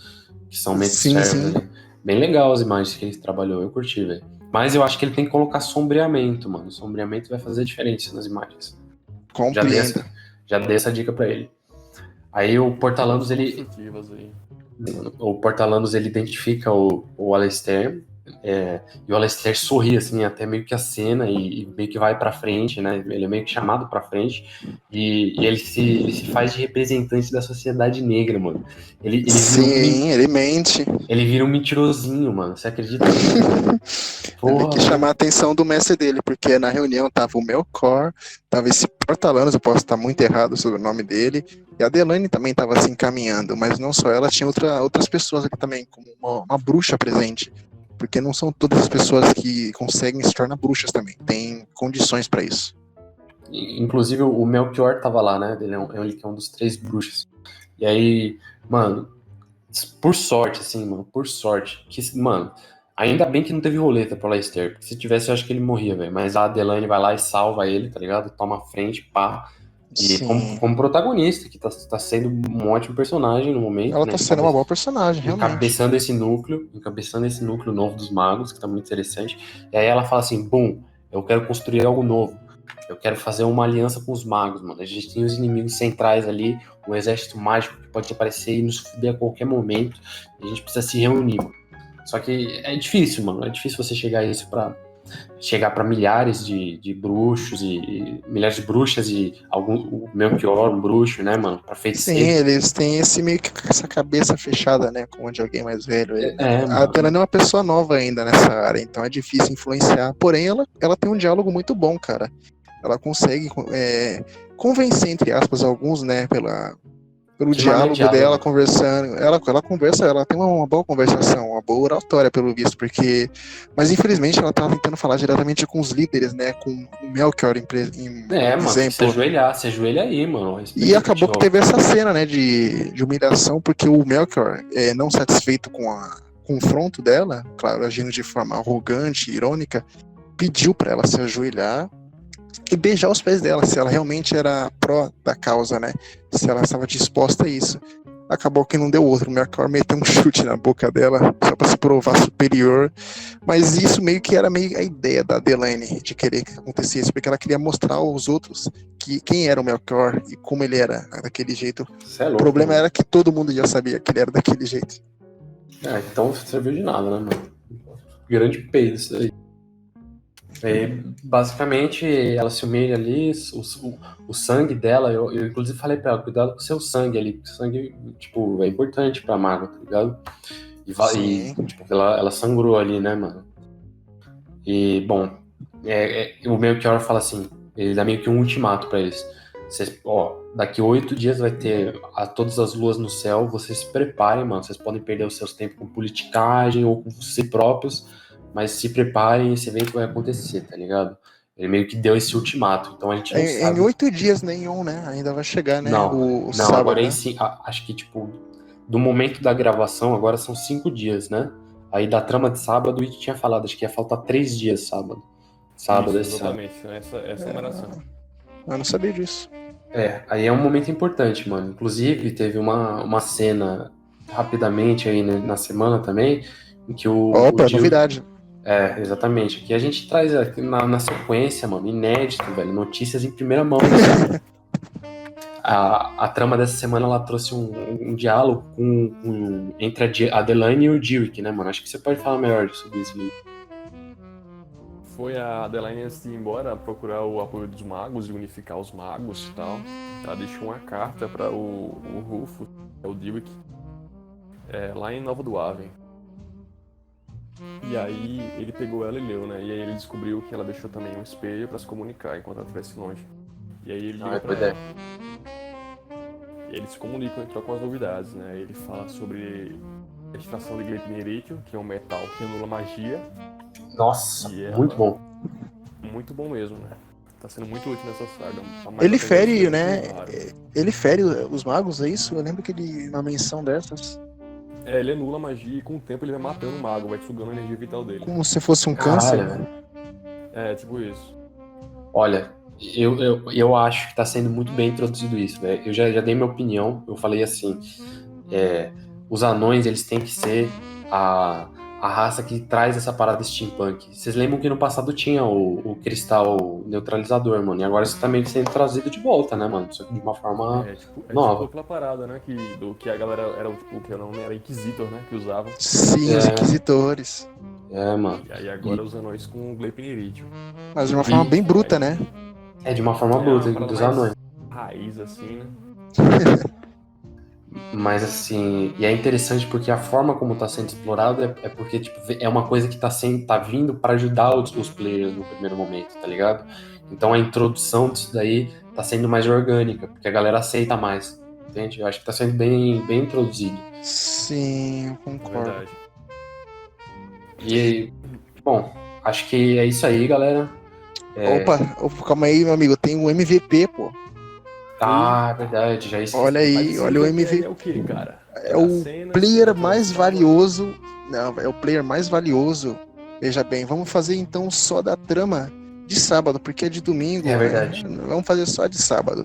Que são meio que Sim, servos sim. ali. Bem legal as imagens que ele trabalhou, eu curti, velho. Mas eu acho que ele tem que colocar sombreamento, mano. Sombreamento vai fazer diferença nas imagens. Compreendo. Já dei essa dica pra ele. Aí o Portalanos, ele identifica o Alistair, e o Alistair sorri, assim, até meio que a cena, e meio que vai pra frente, né? Ele é meio que chamado pra frente, e ele se faz de representante da sociedade negra, mano. Ele Sim, ele mente. Ele vira um mentirosinho, mano. Você acredita? Ele quis chamar a atenção do mestre dele, porque na reunião tava o Melkor, tava esse Portalanos, eu posso estar muito errado sobre o nome dele, e a Delaney também tava se encaminhando, mas não só ela, tinha outras pessoas aqui também, como uma bruxa presente, porque não são todas as pessoas que conseguem se tornar bruxas também, tem condições pra isso. Inclusive o Melchior tava lá, né? Ele é um dos 3 bruxos. E aí, mano, por sorte, assim, mano, mano, ainda bem que não teve roleta pro Alistair, porque se tivesse eu acho que ele morria, velho. Mas a Delaney vai lá e salva ele, tá ligado? Toma a frente, pá. E como protagonista, que tá sendo um ótimo personagem no momento. Ela né? tá sendo uma boa personagem, realmente. Encabeçando esse núcleo novo dos magos, que tá muito interessante. E aí ela fala assim, eu quero construir algo novo. Eu quero fazer uma aliança com os magos, mano. A gente tem os inimigos centrais ali, um exército mágico que pode aparecer e nos fuder a qualquer momento. E a gente precisa se reunir, mano. Só que é difícil, mano. É difícil você chegar pra milhares de bruxos e milhares de bruxas e o Melchior, um bruxo, né, mano? Pra feiticeiro. Sim, eles têm meio que essa cabeça fechada, né, como de alguém mais velho. A Delaney é uma pessoa nova ainda nessa área, então é difícil influenciar. Porém, ela tem um diálogo muito bom, cara. Ela consegue convencer, entre aspas, alguns, né, pelo diálogo dela, conversando. Ela conversa, ela tem uma boa conversação, uma boa oratória, pelo visto, porque... Mas, infelizmente, ela tava tentando falar diretamente com os líderes, né, com o Melchior, mano, exemplo. Se ajoelha aí, mano. E acabou que teve essa cena, né, de humilhação, porque o Melchior, não satisfeito com o confronto dela, claro, agindo de forma arrogante, irônica, pediu pra ela se ajoelhar e beijar os pés dela, se ela realmente era pró da causa, né? Se ela estava disposta a isso. Acabou que não deu outro. O Melchior meteu um chute na boca dela, só para se provar superior. Mas isso meio que era meio a ideia da Delaney, de querer que acontecesse, porque ela queria mostrar aos outros quem era o Melchior e como ele era daquele jeito. O problema era que todo mundo já sabia que ele era daquele jeito. Então serviu de nada, né, mano? Grande peso isso aí. Basicamente, ela se humilha ali, o sangue dela, eu inclusive falei pra ela, cuidado com o seu sangue ali, porque o sangue, tipo, é importante pra maga, tá ligado? E tipo, ela sangrou ali, né, mano? E, bom, o Melchior fala assim, ele dá meio que um ultimato pra eles. Daqui 8 dias vai ter todas as luas no céu, vocês se preparem, mano, vocês podem perder os seus tempos com politicagem ou com si próprios, mas se preparem, esse evento vai acontecer, tá ligado? Ele meio que deu esse ultimato, então a gente não sabe. Em 8 dias nenhum, né? Ainda vai chegar, né? Não, sábado, agora né? acho que, tipo, do momento da gravação, agora são 5 dias, né? Aí da trama de sábado, a gente tinha falado, acho que ia faltar 3 dias sábado. Sábado, isso, exatamente, essa numeração. Eu não sabia disso. Aí é um momento importante, mano. Inclusive, teve uma cena, rapidamente, aí na semana também, em que o Jill... novidade. Exatamente. Aqui a gente traz na sequência, mano, inédito, velho, notícias em primeira mão. A trama dessa semana, ela trouxe um diálogo entre a Delaney e o Dirick, né, mano? Acho que você pode falar melhor sobre isso. foi a Adelaine, antes de ir embora, procurar o apoio dos magos e unificar os magos e tal. Ela deixou uma carta para o Rufus, o Dilwyn, lá em Nova Duaven. E aí ele pegou ela e leu, né? E aí ele descobriu que ela deixou também um espelho para se comunicar enquanto ela estivesse longe. E aí ele liga pra ela. E eles se comunicam e trocam as novidades, né? Ele fala sobre a extração de gleipnirítio, que é um metal que anula magia. Nossa, E muito bom. Muito bom mesmo, né? Tá sendo muito útil nessa saga. Ele fere, né? Ele fere os magos, é isso? Eu lembro que ele, uma menção dessas. Ele anula a magia e com o tempo ele vai matando o mago, vai sugando a energia vital dele. Como se fosse um câncer. Velho. Tipo isso. Olha, eu acho que tá sendo muito bem introduzido isso, velho. Eu já dei minha opinião, eu falei assim, os anões, eles têm que ser a raça que traz essa parada steampunk. Vocês lembram que no passado tinha o cristal neutralizador, mano, e agora isso tá meio que sendo trazido de volta, né, mano? Só que de uma forma nova. Tipo aquela parada, né, que a galera era, tipo, que não era Inquisitor, né, que usavam. Sim, os inquisitores. Mano. E aí agora os anões com gleipnirítio. Mas de uma forma bem bruta, né? De uma forma bruta, dos anões. Raiz, assim, né? Mas assim, e é interessante porque a forma como tá sendo explorado é porque tipo, é uma coisa que tá vindo para ajudar os players no primeiro momento, tá ligado? Então a introdução disso daí tá sendo mais orgânica, porque a galera aceita mais, entende? Eu acho que tá sendo bem introduzido. Sim, eu concordo. Verdade. E, bom, acho que é isso aí, galera. Opa, calma aí, meu amigo, tem um MVP, pô. Ah, verdade, já esqueci. Olha aí, olha o MVP. É o que, cara? É o player mais valioso. Não, é o player mais valioso. Veja bem, vamos fazer então só da trama de sábado, porque é de domingo. É verdade. Vamos fazer só de sábado.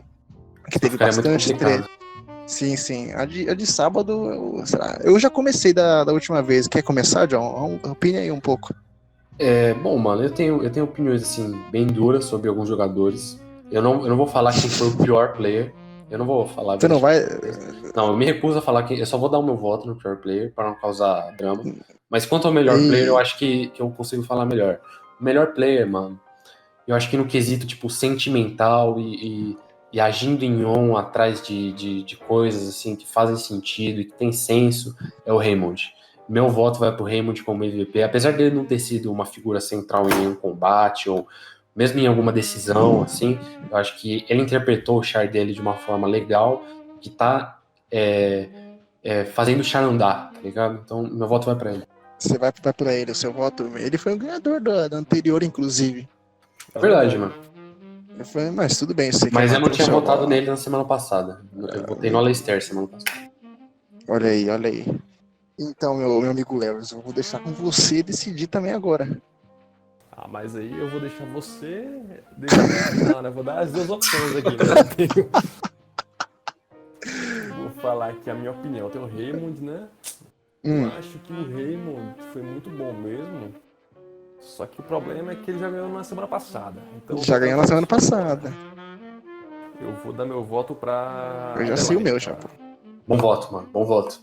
Que teve bastante treta. Sim. A de sábado, eu já comecei da última vez. Quer começar, John? Opine aí um pouco. Bom, mano, eu tenho opiniões assim, bem duras sobre alguns jogadores. Eu não vou falar quem foi o pior player. Eu não vou falar. Você não vai. Não, eu me recuso a falar que. Eu só vou dar o meu voto no pior player para não causar drama. Mas quanto ao melhor player, eu acho que eu consigo falar melhor. O melhor player, mano, eu acho que no quesito, tipo, sentimental e agindo em on atrás de coisas assim que fazem sentido e que tem senso, é o Raymond. Meu voto vai pro Raymond como MVP, apesar dele não ter sido uma figura central em nenhum combate ou mesmo em alguma decisão, assim, eu acho que ele interpretou o char dele de uma forma legal, que tá fazendo o char andar, tá ligado? Então, meu voto vai pra ele. Você vai pra ele, o seu voto. Ele foi o ganhador da anterior, inclusive. É verdade, mano. Mas tudo bem. Mas eu não tinha votado nele na semana passada. Eu votei no Alistair semana passada. Olha aí. Então, meu amigo Léo, eu vou deixar com você decidir também agora. Mas aí eu vou deixar você decidir, né? Vou dar as duas opções aqui, né? Vou falar aqui a minha opinião. Tem o Raymond, né? Eu acho que o Raymond foi muito bom mesmo. Só que o problema é que ele já ganhou na semana passada. Então, já ganhou na semana passada. Eu vou dar meu voto pra... Eu já sei o meu, já, pô. Bom voto, mano. Bom voto.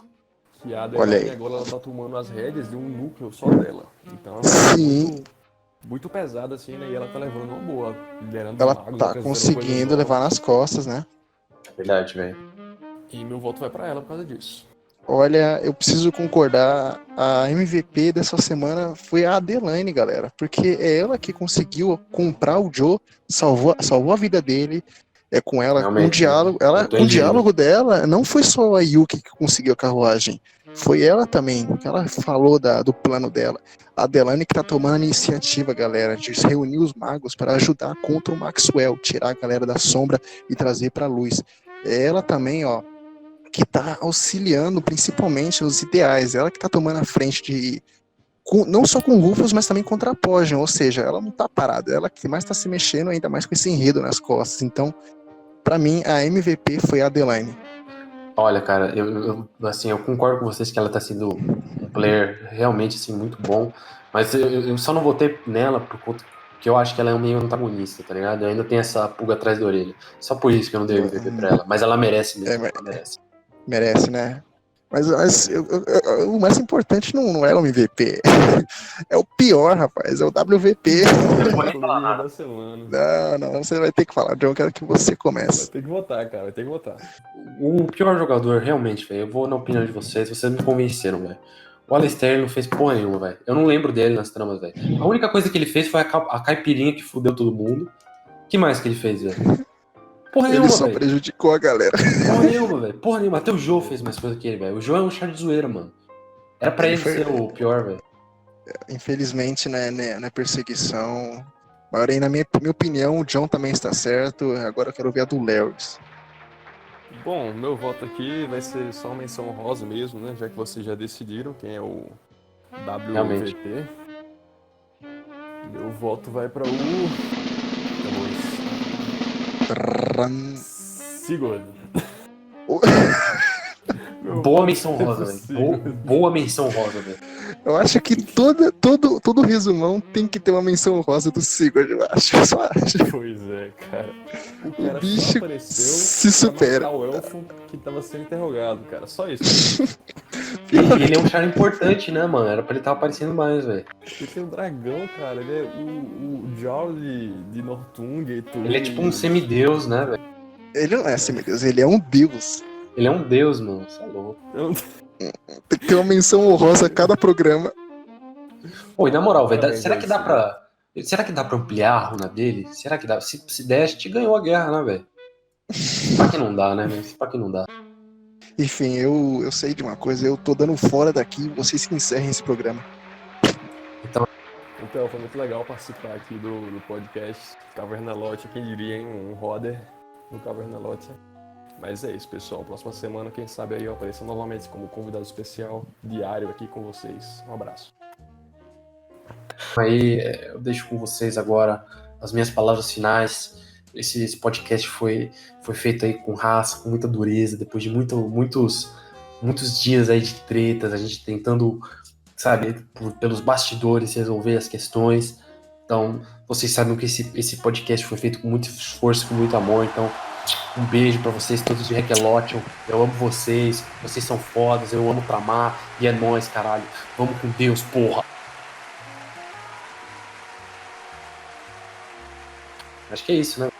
Que a Adelaine agora ela tá tomando as rédeas de um núcleo só dela. Então, sim. Muito pesada, assim, né? E ela tá levando uma boa. Liderando ela magos, tá conseguindo levar nas costas, né? Verdade, velho. E meu voto vai pra ela por causa disso. Olha, eu preciso concordar. A MVP dessa semana foi a Adelaine, galera. Porque é ela que conseguiu comprar o Joe, salvou a vida dele. É com ela, realmente, o diálogo dela não foi só a Yuki que conseguiu a carruagem. Foi ela também, que ela falou do plano dela. A Adelaine que tá tomando a iniciativa, galera, de reunir os magos para ajudar contra o Maxwell, tirar a galera da sombra e trazer pra luz. Ela também, ó, que tá auxiliando principalmente nos ideais. Ela que tá tomando a frente não só com o Rufus, mas também contra a Potion. Ou seja, ela não tá parada. Ela que mais tá se mexendo, ainda mais com esse enredo nas costas. Então, pra mim, a MVP foi a Adelaine. Olha, cara, eu concordo com vocês que ela tá sendo um player realmente, assim, muito bom. Mas eu só não votei nela por conta que eu acho que ela é meio antagonista, tá ligado? Eu ainda tenho essa pulga atrás da orelha. Só por isso que eu não dei MVP pra ela. Mas ela merece mesmo, ela merece. Merece, né? Mas o mais importante não é o MVP. É o pior, rapaz. É o WVP. Eu não vou nem falar nada. Da semana. Não, você vai ter que falar, John. Eu quero que você Vai comece. ter que votar, cara. Vai ter que votar. O pior jogador, realmente, velho, eu vou na opinião de vocês me convenceram, velho. O Alistair não fez porra nenhuma, velho. Eu não lembro dele nas tramas, velho. A única coisa que ele fez foi a caipirinha que fudeu todo mundo. O que mais que ele fez, velho? Porra Ele nenhuma, só velho. prejudicou a galera. Porra nenhuma, velho. Porra nenhuma. Até o Joe fez mais coisa que ele, velho. O Joe é um char de zoeira, mano. Era pra ele ser o pior, velho. Infelizmente, né, na perseguição. Mas aí, na minha opinião, o John também está certo. Agora eu quero ver a do Lewis. Bom, meu voto aqui vai ser só uma menção honrosa mesmo, né? Já que vocês já decidiram quem é o Realmente. WVP. Meu voto vai para o Sigurd. Boa menção rosa, velho. Boa menção rosa, velho. Eu acho que todo resumão tem que ter uma menção rosa do Sigurd, eu só acho. Pois é, cara. O bicho só apareceu se supera. pra matar o elfo que tava sendo interrogado, cara. Só isso. E ele é um char importante, né, mano? Era pra ele estar aparecendo mais, velho. Ele tem um dragão, cara. Ele é o Jarl de Northunger e tudo. Ele é tipo um semideus, né, velho? Ele não é assim, meu Deus, ele é um deus. Ele é um deus, mano. Você é louco. Tem que ter uma menção honrosa a cada programa. Pô, e na moral, velho, Parabéns, será que dá pra. Será que dá pra ampliar a runa dele? Será que dá? Se der, a gente ganhou a guerra, né, velho? Pra que não dá, né, velho? Pra que não dá? Enfim, eu sei de uma coisa, eu tô dando fora daqui, vocês que encerrem esse programa. Então, foi muito legal participar aqui do podcast Caverna Lote. Quem diria, hein? Um Roder no Caverna Lote. Mas é isso, pessoal. Próxima semana, quem sabe aí eu apareço novamente como convidado especial diário aqui com vocês. Um abraço. Aí eu deixo com vocês agora as minhas palavras finais. Esse podcast foi feito aí com raça, com muita dureza, depois de muitos dias aí de tretas, a gente tentando, sabe, pelos bastidores resolver as questões. Então, vocês sabem que esse podcast foi feito com muito esforço, com muito amor. Então, um beijo pra vocês todos de Requelotion. Eu amo vocês são fodas, eu amo tramar, e é nóis, caralho. Vamos com Deus, porra. Acho que é isso, né?